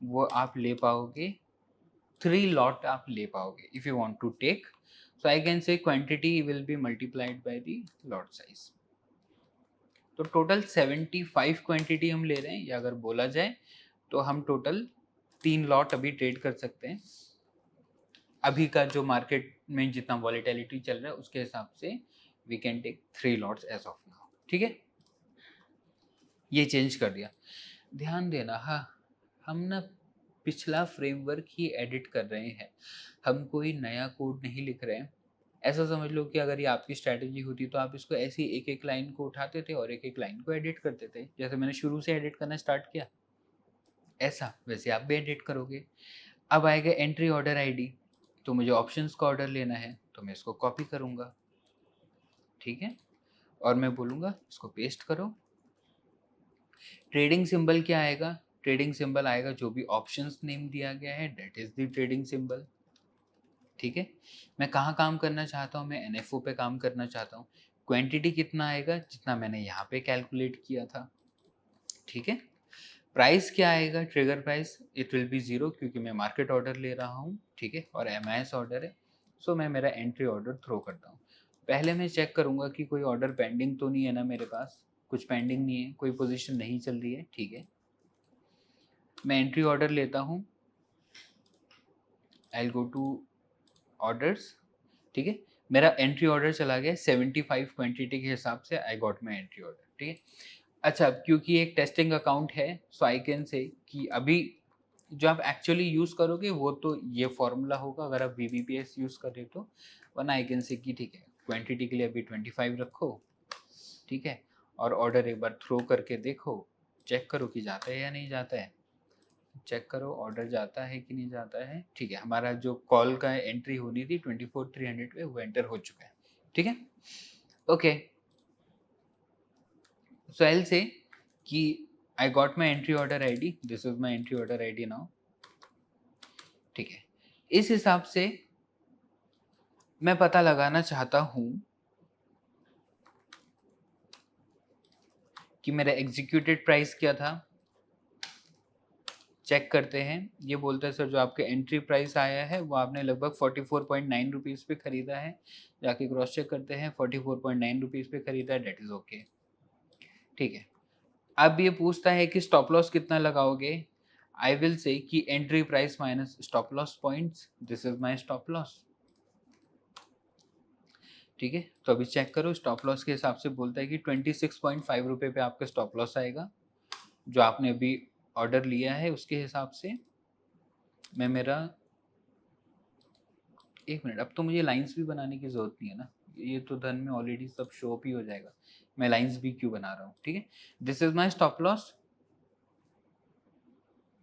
A: वो आप ले पाओगे 3 लॉट आप ले पाओगे if you want to take. So I can say quantity will be multiplied by the lot size. तो टोटल 75 क्वांटिटी हम ले रहे हैं, या अगर बोला जाए तो हम टोटल 3 लॉट अभी ट्रेड कर सकते हैं। अभी का जो मार्केट में जितना वॉलेटिलिटी चल रहा है उसके हिसाब से we can take 3 lots as of now, ठीक है। ये चेंज कर दिया। ध्यान देना, हाँ हम ना पिछला फ्रेमवर्क ही एडिट कर रहे हैं, हम कोई नया कोड नहीं लिख रहे हैं। ऐसा समझ लो कि अगर ये आपकी स्ट्रैटेजी होती तो आप इसको ऐसी एक एक लाइन को उठाते थे और एक एक लाइन को एडिट करते थे, जैसे मैंने शुरू से एडिट करना स्टार्ट किया ऐसा वैसे आप भी एडिट करोगे। अब आएगा एंट्री ऑर्डर आईडी, तो मुझे ऑप्शंस का ऑर्डर लेना है तो मैं इसको कॉपी करूँगा, ठीक है, और मैं बोलूँगा इसको पेस्ट करो। ट्रेडिंग सिंबल क्या आएगा, ट्रेडिंग सिंबल आएगा जो भी ऑप्शंस नेम दिया गया है that is the trading symbol, ठीक है। मैं कहाँ काम करना चाहता हूँ, मैं NFO पे काम करना चाहता हूँ। क्वांटिटी कितना आएगा, जितना मैंने यहाँ पे कैलकुलेट किया था, ठीक है। प्राइस क्या आएगा, trigger price it will be 0 क्योंकि मैं मार्केट ऑर्डर ले रहा हूँ, ठीक है, और MIS ऑर्डर है। सो मैं मेरा एंट्री ऑर्डर थ्रो करता हूँ। पहले मैं चेक करूँगा कि कोई ऑर्डर पेंडिंग तो नहीं है ना, मेरे पास कुछ पेंडिंग नहीं है, कोई पोजीशन नहीं चल रही है, ठीक है। मैं एंट्री ऑर्डर लेता हूँ, आई गो टू ऑर्डर्स, ठीक है। मेरा एंट्री ऑर्डर चला गया 75 क्वांटिटी के हिसाब से, I got my entry order, ठीक है। अच्छा, क्योंकि एक टेस्टिंग अकाउंट है सो आई कैन से कि अभी जो आप एक्चुअली यूज़ करोगे वो तो ये फॉर्मूला होगा अगर आप VBPS यूज़ कर रहे हो तो, वरना आई कैन से कि ठीक है क्वांटिटी के लिए अभी 25 रखो, ठीक है, और ऑर्डर एक बार थ्रो करके देखो, चेक करो कि जाता है या नहीं जाता है, चेक करो ऑर्डर जाता है कि नहीं जाता है, ठीक है। हमारा जो कॉल का एंट्री होनी थी 24,300 पे वो एंटर हो चुका है, ठीक है। Okay, so I will say कि I got my entry order ID, this is my entry order ID now, ठीक है। इस हिसाब से मैं पता लगाना चाहता हूं कि मेरा एग्जीक्यूटेड प्राइस क्या था, चेक करते हैं। ये बोलता है सर जो आपका एंट्री प्राइस आया है वो आपने लगभग 44.9 रुपीज़ पे ख़रीदा है। जाके क्रॉस चेक करते हैं, 44.9 रुपीज़ पे ख़रीदा है, डेट इज़ ओके। ठीक है, अब ये पूछता है कि स्टॉप लॉस कितना लगाओगे। आई विल से कि entry price minus stop loss points, this is my stop loss. ठीक है, तो अभी चेक करो, स्टॉप लॉस के हिसाब से बोलता है कि 26.5 रुपये पे आपका स्टॉप लॉस आएगा। जो आपने अभी ऑर्डर लिया है उसके हिसाब से मैं मेरा, एक मिनट, अब तो मुझे लाइंस भी बनाने की ज़रूरत नहीं है ना, ये तो धन में ऑलरेडी सब शो अप ही हो जाएगा, मैं लाइंस भी क्यों बना रहा हूँ। ठीक है, this is my stop loss.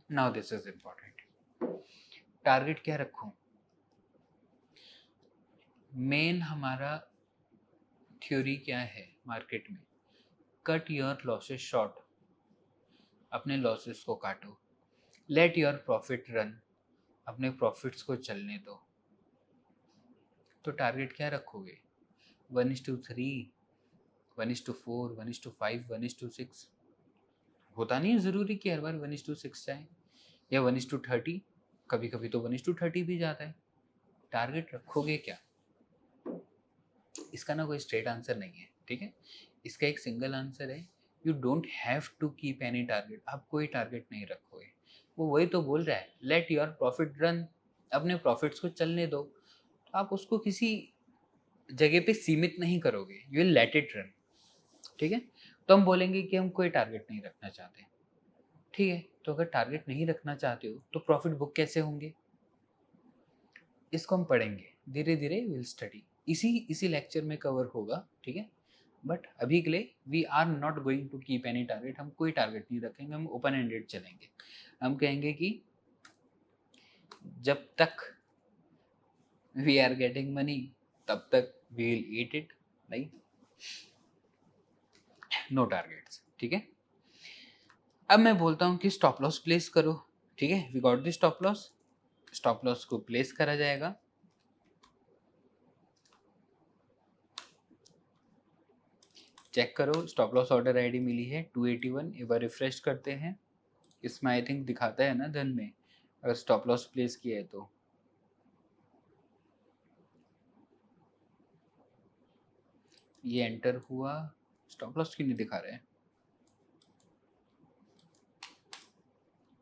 A: Now this is important, target क्या रखूँ। मेन हमारा थ्योरी क्या है मार्केट में, कट योर लॉसेस शॉर्ट, अपने लॉसेस को काटो। लेट योर प्रॉफिट रन, अपने प्रॉफिट्स को चलने दो। तो टारगेट क्या रखोगे, 1:3, 1:4, 1:5, 1:6? होता नहीं है ज़रूरी कि हर बार 1:6 जाए या 1:30, कभी कभी तो 1:30 भी जाता है। टारगेट रखोगे क्या, इसका ना कोई स्ट्रेट आंसर नहीं है। ठीक है, इसका एक सिंगल आंसर है, you don't have to keep any target. आप कोई टारगेट नहीं रखोगे, वो वही तो बोल रहा है, लेट योर प्रॉफिट रन, अपने प्रॉफिट्स को चलने दो। तो आप उसको किसी जगह पे सीमित नहीं करोगे, you will let it run. ठीक है, तो हम बोलेंगे कि हम कोई टारगेट नहीं रखना चाहते। ठीक है, तो अगर टारगेट नहीं रखना चाहते हो तो प्रॉफिट बुक कैसे होंगे, इसको हम पढ़ेंगे धीरे धीरे, विल स्टडी, इसी लेक्चर में कवर होगा। ठीक है, बट अभी के लिए we are not going to keep any target, हम कोई टारगेट नहीं रखेंगे, हम ओपन एंडेड चलेंगे। हम कहेंगे कि जब तक वी आर गेटिंग मनी तब तक we will eat it, right, no targets. ठीक है, अब मैं बोलता हूँ कि स्टॉप लॉस प्लेस करो। ठीक है, we got the stop loss, stop loss को प्लेस करा जाएगा। चेक करो, स्टॉप लॉस ऑर्डर आईडी मिली है 281, एक बार रिफ्रेश करते हैं। इसमें आई थिंक दिखाता है ना धन में, अगर स्टॉप लॉस प्लेस किया है तो ये एंटर हुआ। स्टॉप लॉस क्यों नहीं दिखा रहे हैं,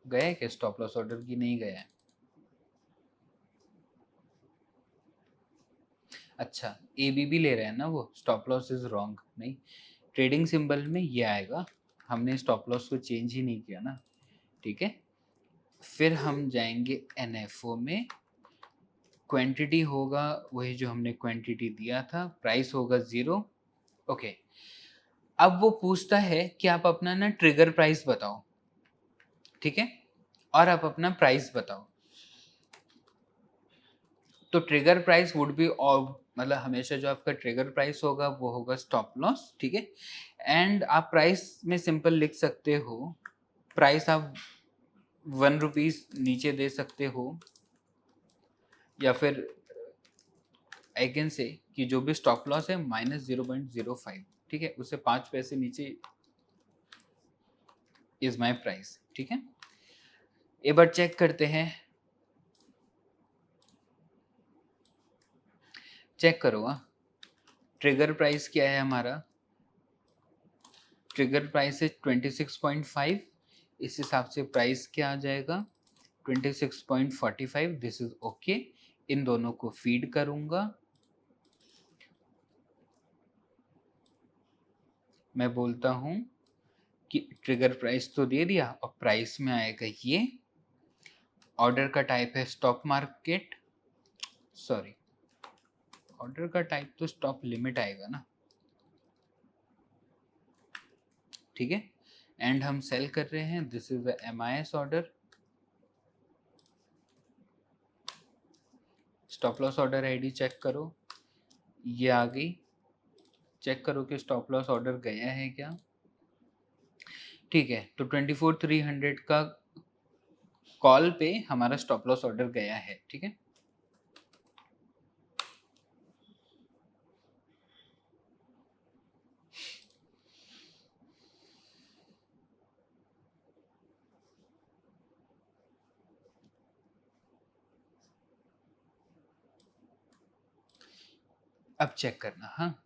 A: गया है क्या स्टॉप लॉस ऑर्डर की, नहीं गया है। अच्छा, ABB ले रहे हैं ना वो, स्टॉप लॉस इज रॉन्ग, नहीं, ट्रेडिंग सिंबल में ये आएगा, हमने स्टॉप लॉस को चेंज ही नहीं किया ना। ठीक है, फिर हम जाएंगे NFO में, क्वांटिटी होगा वही जो हमने क्वांटिटी दिया था, प्राइस होगा 0। ओके, अब वो पूछता है कि आप अपना ना ट्रिगर प्राइस बताओ। ठीक है, और आप अपना प्राइस बताओ। तो ट्रिगर प्राइस वुड बी, और मतलब हमेशा जो आपका ट्रिगर प्राइस होगा वो होगा स्टॉप लॉस। ठीक है, एंड आप प्राइस में सिंपल लिख सकते हो, प्राइस आप 1 रुपीज नीचे दे सकते हो, या फिर आई कैन से कि जो भी स्टॉप लॉस है -0.05, ठीक है, उससे 5 पैसे नीचे इज माई प्राइस। ठीक है, एक बार चेक करते हैं, चेक करो। ट्रिगर प्राइस क्या है हमारा, ट्रिगर प्राइस है 26.5, इस हिसाब से प्राइस क्या आ जाएगा 26.45, दिस इज ओके। इन दोनों को फीड करूंगा, मैं बोलता हूं कि ट्रिगर प्राइस तो दे दिया और प्राइस में आएगा ये, ऑर्डर का टाइप है स्टॉप मार्केट, सॉरी ऑर्डर का टाइप तो स्टॉप लिमिट आएगा ना। ठीक है, एंड हम सेल कर रहे हैं, this is the MIS order. Stop loss order ID check करो, ये आ गई, चेक करो कि स्टॉप लॉस ऑर्डर गया है क्या। ठीक है, तो 24,300 का कॉल पे हमारा स्टॉप लॉस ऑर्डर गया है। ठीक है, अब चेक करना, हाँ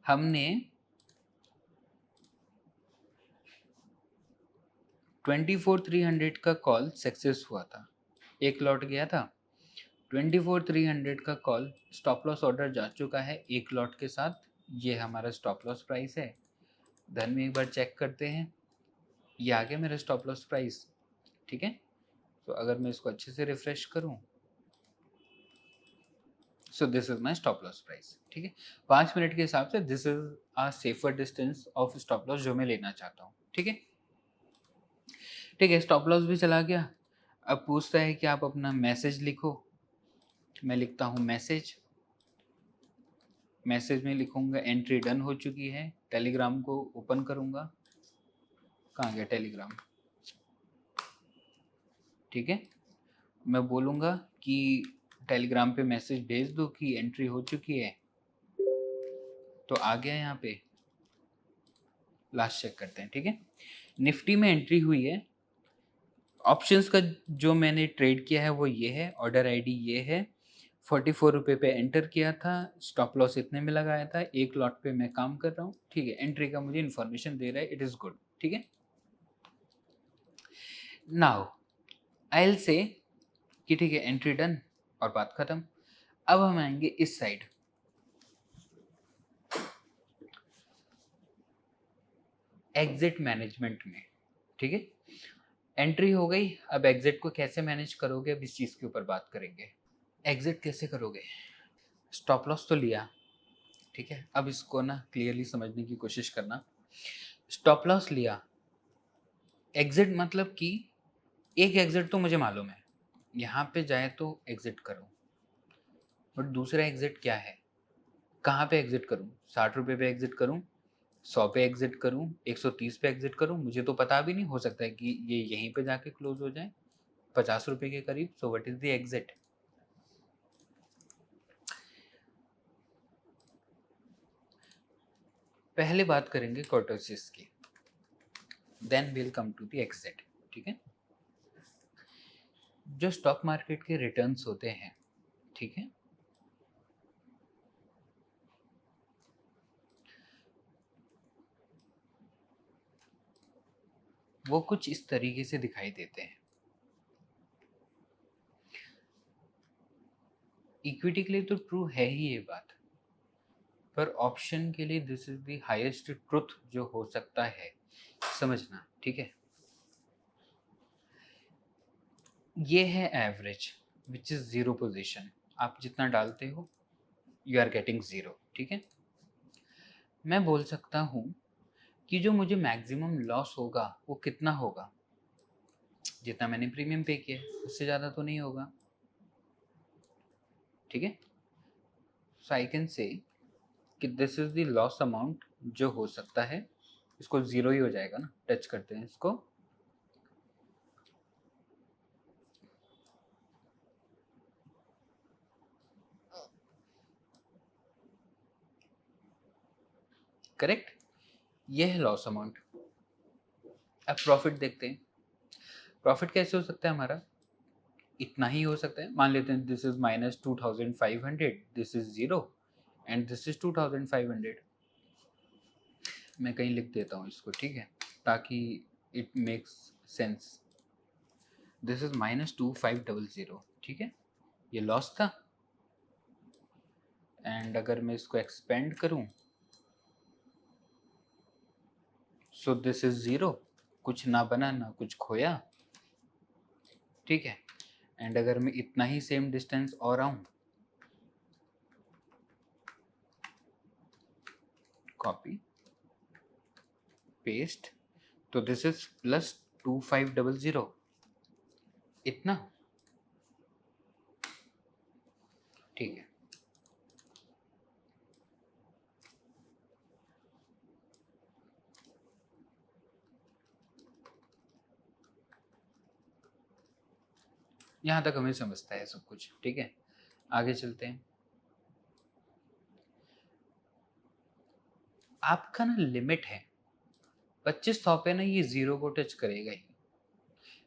A: हमने 24,300 का कॉल सक्सेस हुआ था, एक लॉट गया था, 24,300 का कॉल स्टॉप लॉस ऑर्डर जा चुका है एक लॉट के साथ, ये हमारा स्टॉप लॉस प्राइस है। धन में एक बार चेक करते हैं, ये आ गया मेरा स्टॉप लॉस प्राइस, ठीक है। तो अगर मैं इसको अच्छे से रिफ्रेश करूं, so this is my stop loss price, ठीक है। 5 मिनट के हिसाब से this is a safer distance of stop loss जो मैं लेना चाहता हूँ, ठीक है। ठीक है, स्टॉप लॉस भी चला गया। अब पूछता है कि आप अपना मैसेज लिखो, मैं लिखता हूँ मैसेज। मैसेज में लिखूंगा एंट्री डन हो चुकी है, टेलीग्राम को ओपन करूंगा, कहाँ गया टेलीग्राम, ठीक है। मैं बोलूँगा कि टेलीग्राम पे मैसेज भेज दो कि एंट्री हो चुकी है, तो आ गया यहाँ पे। लास्ट चेक करते हैं, ठीक है। निफ्टी में एंट्री हुई है, ऑप्शंस का जो मैंने ट्रेड किया है वो ये है, ऑर्डर आईडी ये है, 44 रुपये पे एंटर किया था, स्टॉप लॉस इतने में लगाया था, एक लॉट पे मैं काम कर रहा हूँ, ठीक है। एंट्री का मुझे इन्फॉर्मेशन दे रहा है, इट इज़ गुड, ठीक है। नाउ आई विल से कि ठीक है एंट्री डन और बात खत्म। अब हम आएंगे इस साइड, एग्जिट मैनेजमेंट में, ठीक है। एंट्री हो गई, अब एग्जिट को कैसे मैनेज करोगे, अब इस चीज़ के ऊपर बात करेंगे। एग्जिट कैसे करोगे, स्टॉप लॉस तो लिया, ठीक है। अब इसको ना क्लियरली समझने की कोशिश करना। स्टॉप लॉस लिया, एग्जिट मतलब कि एक एग्जिट तो मुझे मालूम है, यहाँ पे जाए तो एग्जिट करो, बट दूसरा एग्जिट क्या है, कहाँ पे एग्जिट करूँ, 60 रुपये पे एग्जिट करूँ, 100 पे एग्जिट करूँ, 130 पे एग्जिट करूँ, मुझे तो पता भी नहीं, हो सकता है कि ये यहीं पे जाके क्लोज हो जाए 50 रुपये के करीब। So what is the exit. पहले बात करेंगे कर्टोसिस की, then will come to the exit, ठीक है। जो स्टॉक मार्केट के रिटर्न्स होते हैं, ठीक है, वो कुछ इस तरीके से दिखाई देते हैं। इक्विटी के लिए तो ट्रू है ही ये बात, पर ऑप्शन के लिए this is the highest truth जो हो सकता है, समझना, ठीक है। ये है average which is zero position, आप जितना डालते हो यू आर गेटिंग जीरो, ठीक है। मैं बोल सकता हूँ कि जो मुझे मैक्सिमम लॉस होगा वो कितना होगा, जितना मैंने प्रीमियम पे किया उससे ज़्यादा तो नहीं होगा, ठीक है। सो आई कैन से कि this is the loss amount जो हो सकता है, इसको ज़ीरो ही हो जाएगा ना, टच करते हैं इसको, करेक्ट, ये है लॉस अमाउंट। अब प्रॉफिट देखते हैं, प्रॉफिट कैसे हो सकता है हमारा, इतना ही हो सकता है। मान लेते हैं this is -2500, this is zero and this is 2500। मैं कहीं लिख देता हूँ इसको, ठीक है, ताकि it makes sense. This is -2500, ठीक है, ये लॉस था। एंड अगर मैं इसको एक्सपेंड करूँ, सो दिस इज जीरो, कुछ ना बना ना कुछ खोया, ठीक है। एंड अगर मैं इतना ही सेम डिस्टेंस और आऊँ, कॉपी पेस्ट, तो दिस इज +2500, इतना, ठीक है। यहाँ तक हमें समझता है सब कुछ, ठीक है। आगे चलते हैं। आपका ना लिमिट है 2500 पे ना, ये जीरो को टच करेगा ही,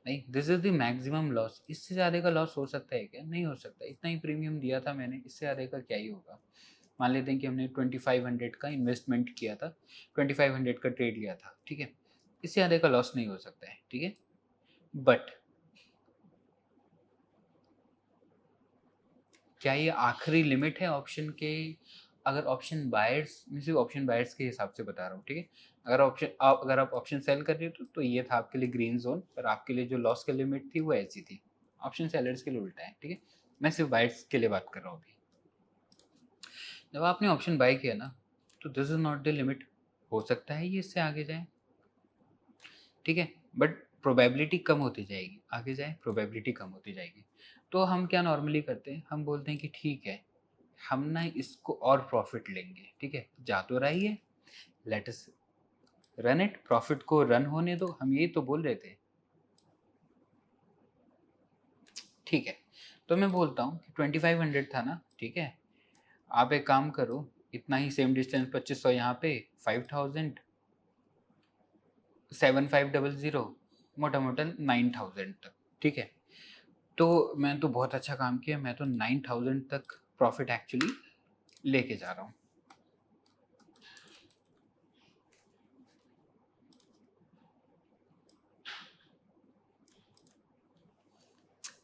A: नहीं, this is the maximum loss. इससे ज़्यादा का लॉस हो सकता है क्या? नहीं हो सकता। इतना ही प्रीमियम दिया था मैंने, इससे ज़्यादा का क्या ही होगा। मान लेते हैं कि हमने 2500 का इन्वेस्टमेंट किया था, 2500 का ट्रेड लिया था, ठीक है, इससे ज़्यादा का लॉस नहीं हो सकता है, ठीक है। बट क्या ये आखिरी लिमिट है ऑप्शन के? अगर ऑप्शन बायर्स, मैं सिर्फ ऑप्शन बायर्स के हिसाब से बता रहा हूँ, ठीक है। अगर आप ऑप्शन सेल कर रहे हो तो ये था आपके लिए ग्रीन जोन, पर आपके लिए जो लॉस की लिमिट थी वो ऐसी थी। ऑप्शन सेलर्स के लिए उल्टा है, ठीक है। मैं सिर्फ बायर्स के लिए बात कर रहा हूँ अभी। जब आपने ऑप्शन बाय किया ना, तो this is not the limit. हो सकता है ये इससे आगे जाए, ठीक है, बट प्रोबेबिलिटी कम होती जाएगी, आगे जाए प्रोबेबिलिटी कम होती जाएगी। तो हम क्या नॉर्मली करते हैं, हम बोलते हैं कि ठीक है, हम ना इसको और प्रॉफिट लेंगे, ठीक है, जा तो रही है, let us run it, profit को रन होने दो, हम यही तो बोल रहे थे, ठीक है। तो मैं बोलता हूँ कि 2500 था ना, ठीक है, आप एक काम करो, इतना ही सेम डिस्टेंस 2500 यहाँ पे, 5000, 7500, मोटा मोटा 9000 तक, ठीक है। तो मैं तो बहुत अच्छा काम किया, मैं तो 9000 तक प्रॉफिट एक्चुअली लेके जा रहा हूँ।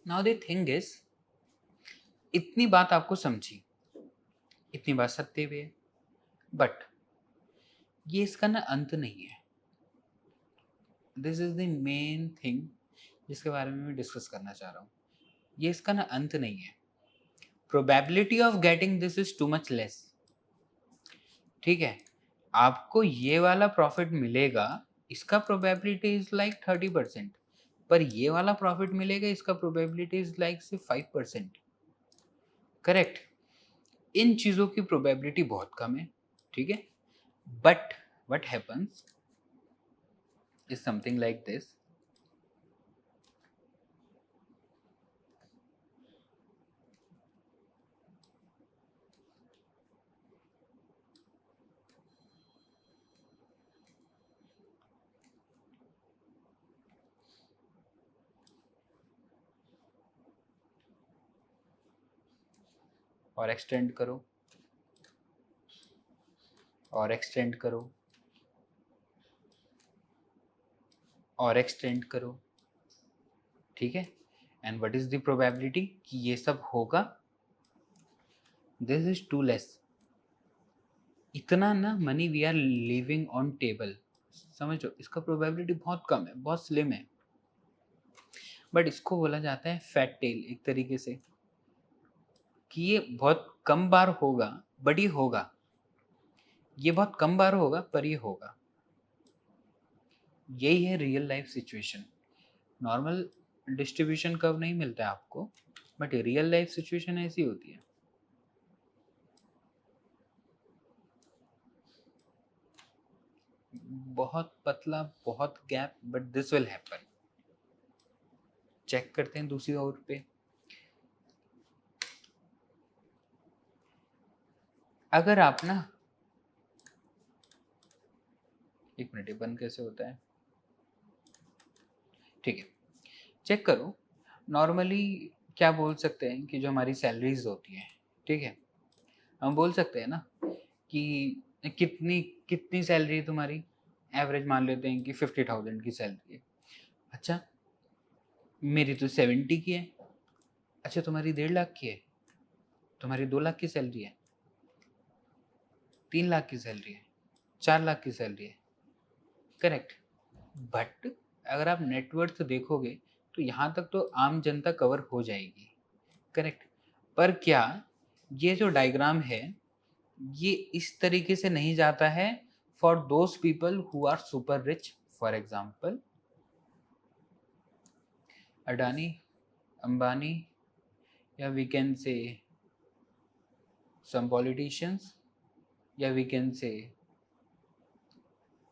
A: नाउ द थिंग इज, इतनी बात आपको समझी, इतनी बात सत्य भी है, बट ये इसका ना अंत नहीं है। This is the main thing जिसके बारे में मैं डिस्कस करना चाह रहा हूँ। ये इसका ना अंत नहीं है। Probability of getting this is too much less, ठीक है। आपको ये वाला प्रॉफिट मिलेगा, इसका प्रोबेबिलिटी इज लाइक 30%, पर ये वाला प्रॉफिट मिलेगा, इसका प्रोबेबिलिटी इज लाइक से 5%, करेक्ट। इन चीज़ों की प्रोबेबिलिटी बहुत कम है, ठीक है। But what happens is something like this. और एक्सटेंड करो, और एक्सटेंड करो, और एक्सटेंड करो, ठीक है। And what is the probability कि ये सब होगा? This is too less. इतना ना money we are living on table, समझो, इसका प्रोबेबिलिटी बहुत कम है, बहुत स्लिम है। बट इसको बोला जाता है फैट टेल, एक तरीके से, कि ये बहुत कम बार होगा, बट ये होगा। ये बहुत कम बार होगा, पर ये होगा। यही है real life situation. Normal distribution curve नहीं मिलता है आपको, बट रियल लाइफ सिचुएशन ऐसी होती है। बहुत पतला, बहुत gap, but this will happen. Check करते हैं दूसरी ओर पे। अगर आप ना, एक मिनट, ये बंद कैसे होता है, ठीक है, चेक करो। नॉर्मली क्या बोल सकते हैं कि जो हमारी सैलरीज होती हैं, ठीक है, हम बोल सकते हैं ना कि कितनी कितनी सैलरी है तुम्हारी। एवरेज मान लेते हैं कि 50,000 की सैलरी है। अच्छा, मेरी तो 70 की है। अच्छा, तुम्हारी 1.5 लाख की है, तुम्हारी 2 लाख की सैलरी है, 3 लाख की सैलरी है, 4 लाख की सैलरी है, करेक्ट। बट अगर आप नेटवर्थ देखोगे तो यहाँ तक तो आम जनता कवर हो जाएगी, करेक्ट। पर क्या ये जो डायग्राम है, ये इस तरीके से नहीं जाता है for those people who are super rich. For example Adani, Ambani, या we can say some politicians, या वी कैन से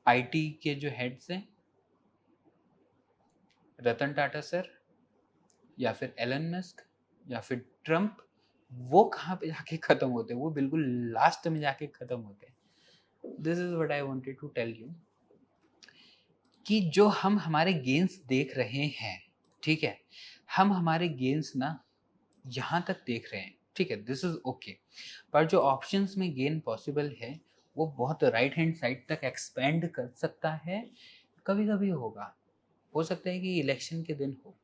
A: आईटी के जो हेड्स हैं, रतन टाटा सर, या फिर एलन मस्क, या फिर ट्रम्प, वो कहाँ पे जाके खत्म होते हैं? वो बिल्कुल लास्ट में जाके खत्म होते हैं। This is what I wanted to tell you, कि जो हम हमारे गेन्स देख रहे हैं, ठीक है, हम हमारे गेन्स ना यहाँ तक देख रहे हैं, ठीक है, दिस इज ओके। पर जो ऑप्शंस में गेन पॉसिबल है वो बहुत राइट हैंड साइड तक एक्सपेंड कर सकता है। कभी कभी होगा, हो सकता है कि इलेक्शन के दिन हो,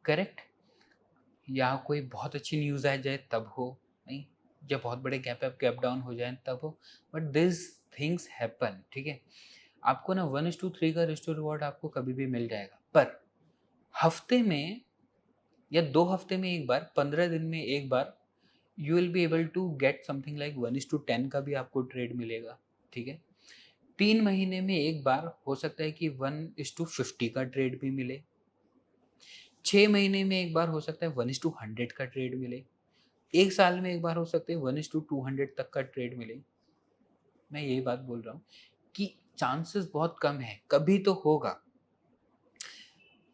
A: करेक्ट, या कोई बहुत अच्छी न्यूज़ आ जाए तब हो, नहीं, जब बहुत बड़े गैप अप गैप डाउन हो जाए तब हो, बट दिस थिंग्स हैपन, ठीक है। आपको ना 1:3 का रिस्टोर रिवॉर्ड आपको कभी भी मिल जाएगा, पर हफ्ते में या 2 हफ्ते में एक बार, 15 दिन में एक बार, you will be able to get something like 1:10 का भी आपको ट्रेड मिलेगा, ठीक है। 3 महीने में एक बार हो सकता है कि 1:50 का ट्रेड भी मिले, 6 महीने में एक बार हो सकता है 1:100 का ट्रेड मिले, एक साल में एक बार हो सकता है 1:200 तक का ट्रेड मिले। मैं यही बात बोल रहा हूँ कि चांसेस बहुत कम है, कभी तो होगा।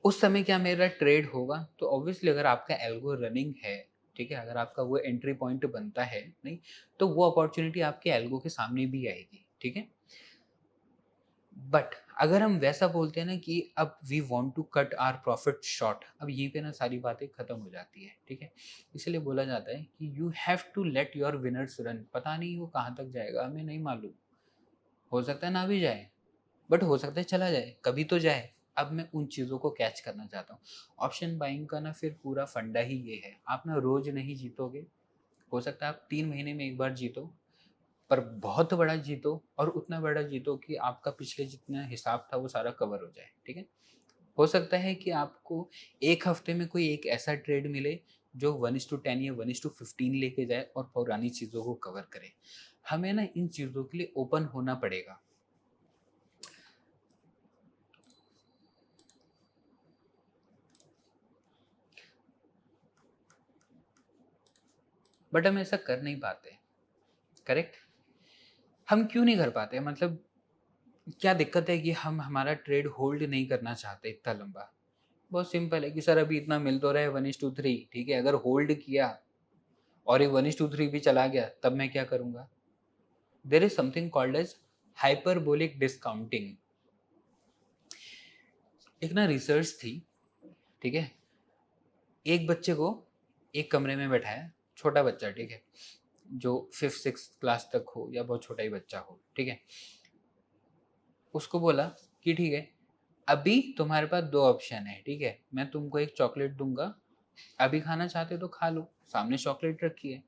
A: उस समय क्या मेरा ट्रेड होगा? तो ऑब्वियसली अगर आपका एल्गो रनिंग है, ठीक है, अगर आपका वो एंट्री पॉइंट बनता है, नहीं, तो वो अपॉर्चुनिटी आपके एल्गो के सामने भी आएगी, ठीक है। बट अगर हम वैसा बोलते हैं ना कि अब we want to cut our profit short, अब यहीं पे ना सारी बातें खत्म हो जाती है, ठीक है। इसलिए बोला जाता है कि you have to let your winners run. पता नहीं वो कहाँ तक जाएगा, हमें नहीं मालूम, हो सकता है ना भी जाए, बट हो सकता है चला जाए, कभी तो जाए। अब मैं उन चीज़ों को कैच करना चाहता हूँ। ऑप्शन बाइंग का ना फिर पूरा फंडा ही ये है, आप ना रोज नहीं जीतोगे, हो सकता है आप 3 महीने में एक बार जीतो, पर बहुत बड़ा जीतो, और उतना बड़ा जीतो कि आपका पिछले जितना हिसाब था वो सारा कवर हो जाए, ठीक है। हो सकता है कि आपको एक हफ्ते में कोई एक ऐसा ट्रेड मिले जो 1:10 या 1:15 लेके जाए और पुरानी चीज़ों को कवर करे। हमें ना इन चीज़ों के लिए ओपन होना पड़ेगा। बट हम ऐसा कर नहीं पाते, करेक्ट। हम क्यों नहीं कर पाते, मतलब क्या दिक्कत है कि हम हमारा ट्रेड होल्ड नहीं करना चाहते इतना लंबा? बहुत सिंपल है कि सर अभी इतना मिल तो रहा है 1:3, ठीक है, अगर होल्ड किया और ये 1:3 भी चला गया तब मैं क्या करूंगा? There is something called as hyperbolic discounting. एक ना रिसर्च थी, ठीक है, एक बच्चे को एक कमरे में बैठाया, छोटा बच्चा, ठीक है, जो 5th-6th क्लास तक हो या बहुत छोटा ही बच्चा हो, ठीक है, उसको बोला कि ठीक है, अभी तुम्हारे पास 2 ऑप्शन है, ठीक है, मैं तुमको एक चॉकलेट दूंगा, अभी खाना चाहते हो तो खा लो, सामने चॉकलेट रखी है,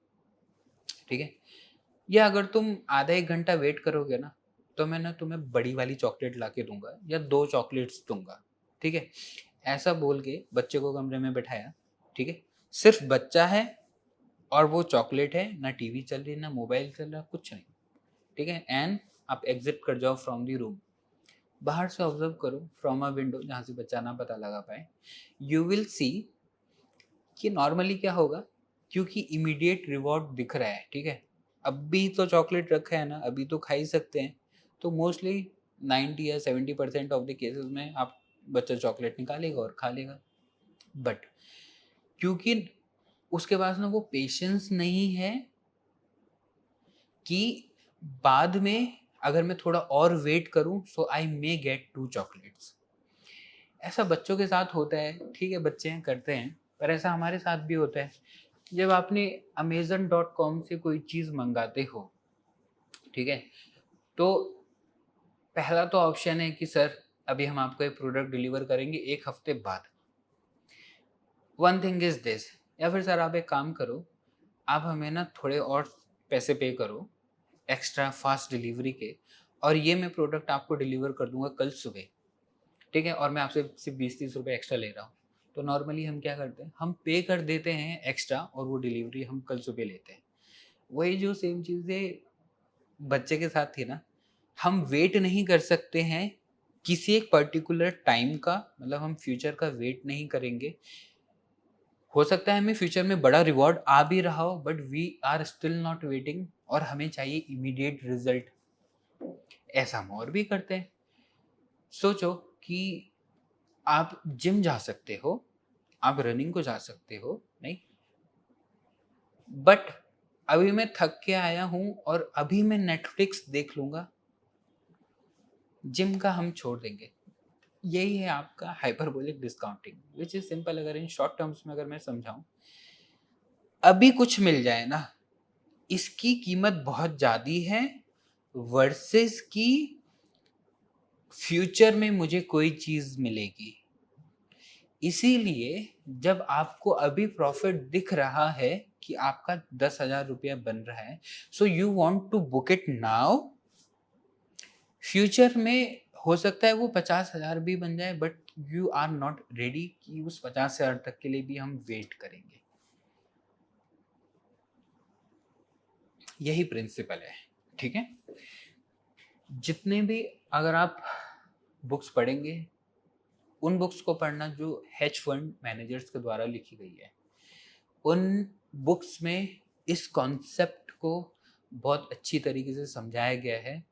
A: ठीक है, या अगर तुम आधा एक घंटा वेट करोगे ना तो मैं ना तुम्हें बड़ी वाली चॉकलेट ला के दूंगा या 2 चॉकलेट्स दूंगा, ठीक है। ऐसा बोल के बच्चे को कमरे में बैठाया, ठीक है, सिर्फ बच्चा है और वो चॉकलेट है, ना टीवी चल रही, ना मोबाइल चल रहा, कुछ नहीं, ठीक है। एंड आप एग्जिट कर जाओ फ्रॉम दी रूम, बाहर से ऑब्जर्व करो फ्रॉम अ विंडो जहाँ से बच्चा ना पता लगा पाए, यू विल सी कि नॉर्मली क्या होगा, क्योंकि इमीडिएट रिवॉर्ड दिख रहा है, ठीक है, अभी तो चॉकलेट रखा है ना, अभी तो खा ही सकते हैं, तो मोस्टली 90 या 70% ऑफ द केसेस में आप बच्चा चॉकलेट निकालेगा और खा लेगा। बट क्योंकि उसके पास ना वो पेशेंस नहीं है कि बाद में अगर मैं थोड़ा और वेट करूं सो आई मे गेट 2 चॉकलेट्स। ऐसा बच्चों के साथ होता है, ठीक है, बच्चे हैं करते हैं, पर ऐसा हमारे साथ भी होता है। जब आपने Amazon.com से कोई चीज़ मंगाते हो, ठीक है, तो पहला तो ऑप्शन है कि सर अभी हम आपको एक प्रोडक्ट डिलीवर करेंगे 1 हफ्ते बाद, वन थिंग इज दिस, या फिर सर आप एक काम करो, आप हमें ना थोड़े और पैसे पे करो एक्स्ट्रा फास्ट डिलीवरी के, और ये मैं प्रोडक्ट आपको डिलीवर कर दूंगा कल सुबह, ठीक है, और मैं आपसे सिर्फ 20-30 रुपये एक्स्ट्रा ले रहा हूँ। तो नॉर्मली हम क्या करते हैं, हम पे कर देते हैं एक्स्ट्रा और वो डिलीवरी हम कल सुबह लेते हैं। वही जो सेम चीज़ें बच्चे के साथ थी ना, हम वेट नहीं कर सकते हैं किसी एक पर्टिकुलर टाइम का, मतलब हम फ्यूचर का वेट नहीं करेंगे। हो सकता है हमें फ्यूचर में बड़ा रिवॉर्ड आ भी रहा हो, but we are still not waiting, और हमें चाहिए इमीडिएट रिजल्ट। ऐसा हम और भी करते हैं। सोचो कि आप जिम जा सकते हो, आप रनिंग को जा सकते हो, नहीं, बट अभी मैं थक के आया हूं और अभी मैं नेटफ्लिक्स देख लूंगा, जिम का हम छोड़ देंगे, यही है आपका hyperbolic discounting, which is simple. अगर इन शॉर्ट टर्म्स में अगर मैं समझाऊं, अभी कुछ मिल जाए ना, इसकी कीमत बहुत ज़्यादा है वर्सेस की फ्यूचर में मुझे कोई चीज़ मिलेगी। इसीलिए जब आपको अभी प्रॉफिट दिख रहा है कि आपका 10,000 रुपया बन रहा है, so you want to book it now. Future में हो सकता है वो 50,000 भी बन जाए, but you are not ready कि उस 50,000 तक के लिए भी हम वेट करेंगे। यही प्रिंसिपल है, ठीक है। जितने भी अगर आप बुक्स पढ़ेंगे, उन बुक्स को पढ़ना जो हेज फंड मैनेजर्स के द्वारा लिखी गई है, उन बुक्स में इस कॉन्सेप्ट को बहुत अच्छी तरीके से समझाया गया है।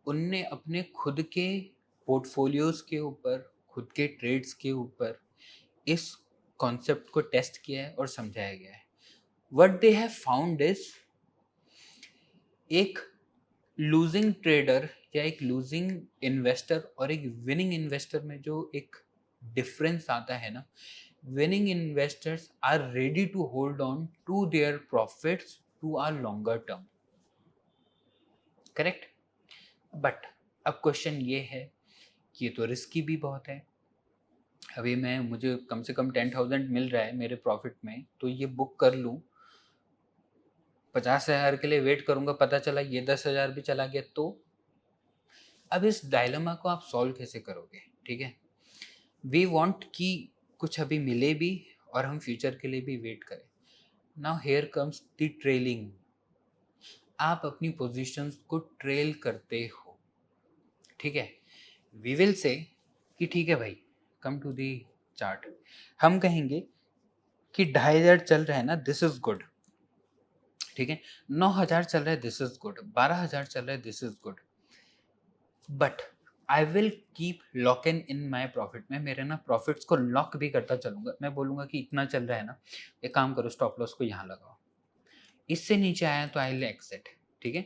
A: उनने अपने खुद के पोर्टफोलियोज के ऊपर, खुद के ट्रेड्स के ऊपर इस कॉन्सेप्ट को टेस्ट किया है और समझाया गया है। What they have found is, एक लूजिंग ट्रेडर या एक लूजिंग इन्वेस्टर और एक विनिंग इन्वेस्टर में जो एक डिफरेंस आता है ना, winning investors are ready to hold on to their profits to our longer term, correct. But अब क्वेश्चन ये है कि ये तो रिस्की भी बहुत है। अभी मुझे कम से कम 10,000 मिल रहा है मेरे प्रॉफिट में, तो ये बुक कर लूँ, 50,000 के लिए वेट करूंगा, पता चला ये 10,000 भी चला गया, तो अब इस डायलेमा को आप सॉल्व कैसे करोगे? ठीक है, वी वांट कि कुछ अभी मिले भी और हम फ्यूचर के लिए भी वेट करें। Now here comes the trailing. आप अपनी पोजीशंस को ट्रेल करते हो, ठीक है। वी विल से कि ठीक है भाई, कम टू दी चार्ट, हम कहेंगे कि 2,500 चल रहा है ना, दिस इज गुड, ठीक है। 9,000 चल रहा है, दिस इज गुड। 12,000 चल रहा है, this is good. But I will keep lock in my profit. मैं मेरे ना प्रॉफिट्स को लॉक भी करता चलूंगा। मैं बोलूंगा कि इतना चल रहा है ना, एक काम करो, स्टॉप लॉस को यहाँ लगाओ, इससे नीचे आया तो आई विल एक्सिट, ठीक है।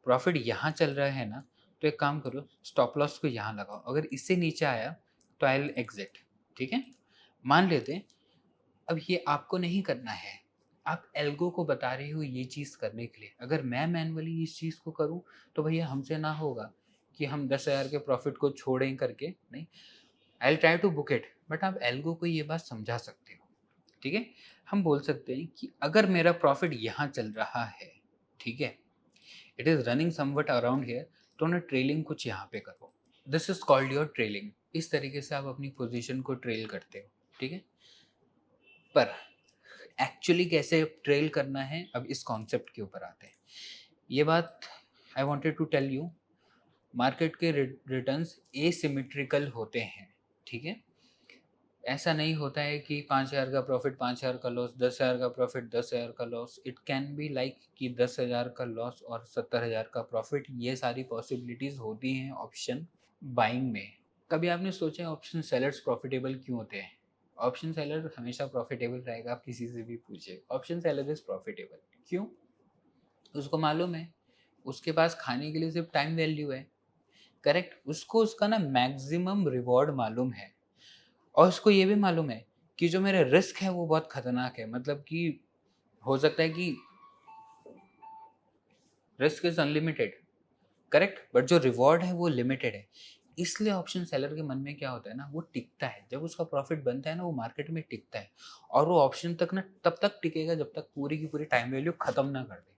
A: प्रॉफिट यहाँ चल रहा है ना, तो एक काम करो, स्टॉप लॉस को यहाँ लगाओ, अगर इससे नीचे आया तो आई विल एग्जिट, ठीक है। मान लेते हैं अब ये आपको नहीं करना है, आप एल्गो को बता रहे हो ये चीज़ करने के लिए। अगर मैं मैनुअली इस चीज़ को करूँ तो भैया हमसे ना होगा कि हम 10,000 के प्रॉफिट को छोड़ें करके, नहीं, I will try to book it. But आप एल्गो को ये बात समझा सकते हो, ठीक है। हम बोल सकते हैं कि अगर मेरा प्रॉफिट यहाँ चल रहा है, ठीक है, it is running somewhat around here, तो ना ट्रेलिंग कुछ यहाँ पे करो, this is called your trailing. इस तरीके से आप अपनी पोजीशन को ट्रेल करते हो, ठीक है। पर एक्चुअली कैसे ट्रेल करना है, अब इस कॉन्सेप्ट के ऊपर आते हैं। ये बात I wanted to tell you, market के रिटर्न्स एसिमेट्रिकल होते हैं, ठीक है। ऐसा नहीं होता है कि 5,000 का प्रॉफिट 5,000 का लॉस, 10,000 का प्रॉफिट 10,000 का loss. It can be like कि 10,000 का लॉस और 70,000 का प्रॉफिट, ये सारी पॉसिबिलिटीज़ होती हैं ऑप्शन बाइंग में। कभी आपने सोचा है ऑप्शन सेलर्स प्रॉफिटेबल क्यों होते हैं? ऑप्शन सेलर हमेशा प्रॉफिटेबल रहेगा, आप किसी से भी पूछिए, ऑप्शन सेलर इज प्रॉफिटेबल। क्यों? उसको मालूम है उसके पास खाने के लिए सिर्फ टाइम वैल्यू है, करेक्ट। उसको उसका ना मैक्सिमम रिवॉर्ड मालूम है, और उसको ये भी मालूम है कि जो मेरा रिस्क है वो बहुत खतरनाक है। मतलब कि हो सकता है कि risk is unlimited, correct, but जो रिवॉर्ड है वो लिमिटेड है। इसलिए ऑप्शन सेलर के मन में क्या होता है ना, वो टिकता है। जब उसका प्रॉफिट बनता है ना, वो मार्केट में टिकता है, और वो ऑप्शन तक ना तब तक टिकेगा जब तक पूरी की पूरी टाइम वैल्यू खत्म ना कर दे,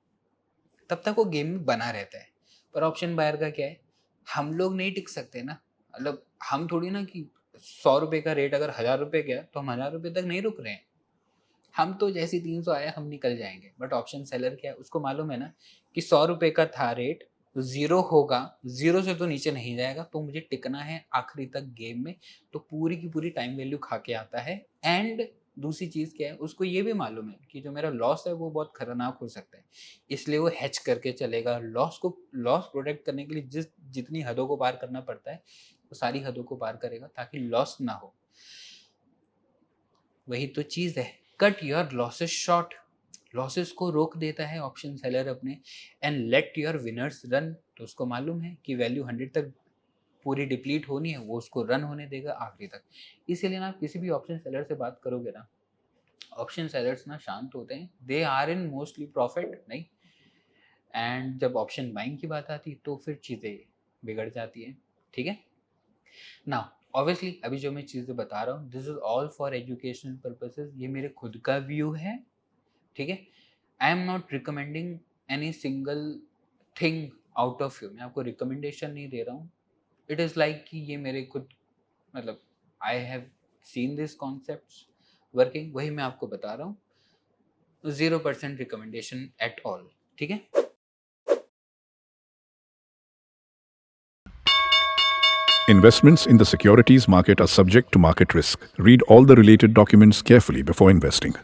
A: तब तक वो गेम में बना रहता है। पर ऑप्शन बायर का क्या है, हम लोग नहीं टिक सकते ना। मतलब हम थोड़ी ना कि 100 रुपये का रेट अगर 1,000 रुपये गया तो हम 1,000 रुपये तक नहीं रुक रहे हैं, हम तो जैसे 300 आया हम निकल जाएंगे। बट ऑप्शन सेलर क्या है, उसको मालूम है ना कि 100 रुपये का था रेट, तो जीरो होगा, जीरो से तो नीचे नहीं जाएगा, तो मुझे टिकना है आखिरी तक गेम में, तो पूरी की पूरी टाइम वैल्यू खा के आता है। एंड दूसरी चीज़ क्या है, उसको ये भी मालूम है कि जो मेरा लॉस है वो बहुत खतरनाक हो सकता है, इसलिए वो हैच करके चलेगा। लॉस प्रोटेक्ट करने के लिए जितनी हदों को पार करना पड़ता है वो सारी हदों को पार करेगा ताकि लॉस ना हो। वही तो चीज़ है, cut your losses short. Losses को रोक देता है ऑप्शन सेलर अपने, and let your winners run. तो उसको मालूम है कि वैल्यू 100 तक पूरी डिप्लीट होनी है, वो उसको रन होने देगा आखिरी तक। इसीलिए ना आप किसी भी ऑप्शन सेलर से बात करोगे ना, ऑप्शन सेलर्स ना शांत होते हैं, they are in mostly profit नहीं। एंड जब ऑप्शन बाइंग की बात आती तो फिर चीज़ें बिगड़ जाती हैं, ठीक है। नाउ ऑब्वियसली अभी जो मैं चीज़ें बता रहा हूँ, this is all for educational purposes, ये मेरे खुद का व्यू है, ठीक है। I am not recommending any single thing out of you, मैं आपको रिकमेंडेशन नहीं दे रहा हूँ। इट इज़ लाइक कि ये मेरे खुद, मतलब I have seen this concepts working, वही मैं आपको बता रहा हूँ। 0% रिकमेंडेशन एट ऑल, ठीक है।
B: Investments in the securities market are subject to market risk. Read all the related documents carefully before investing.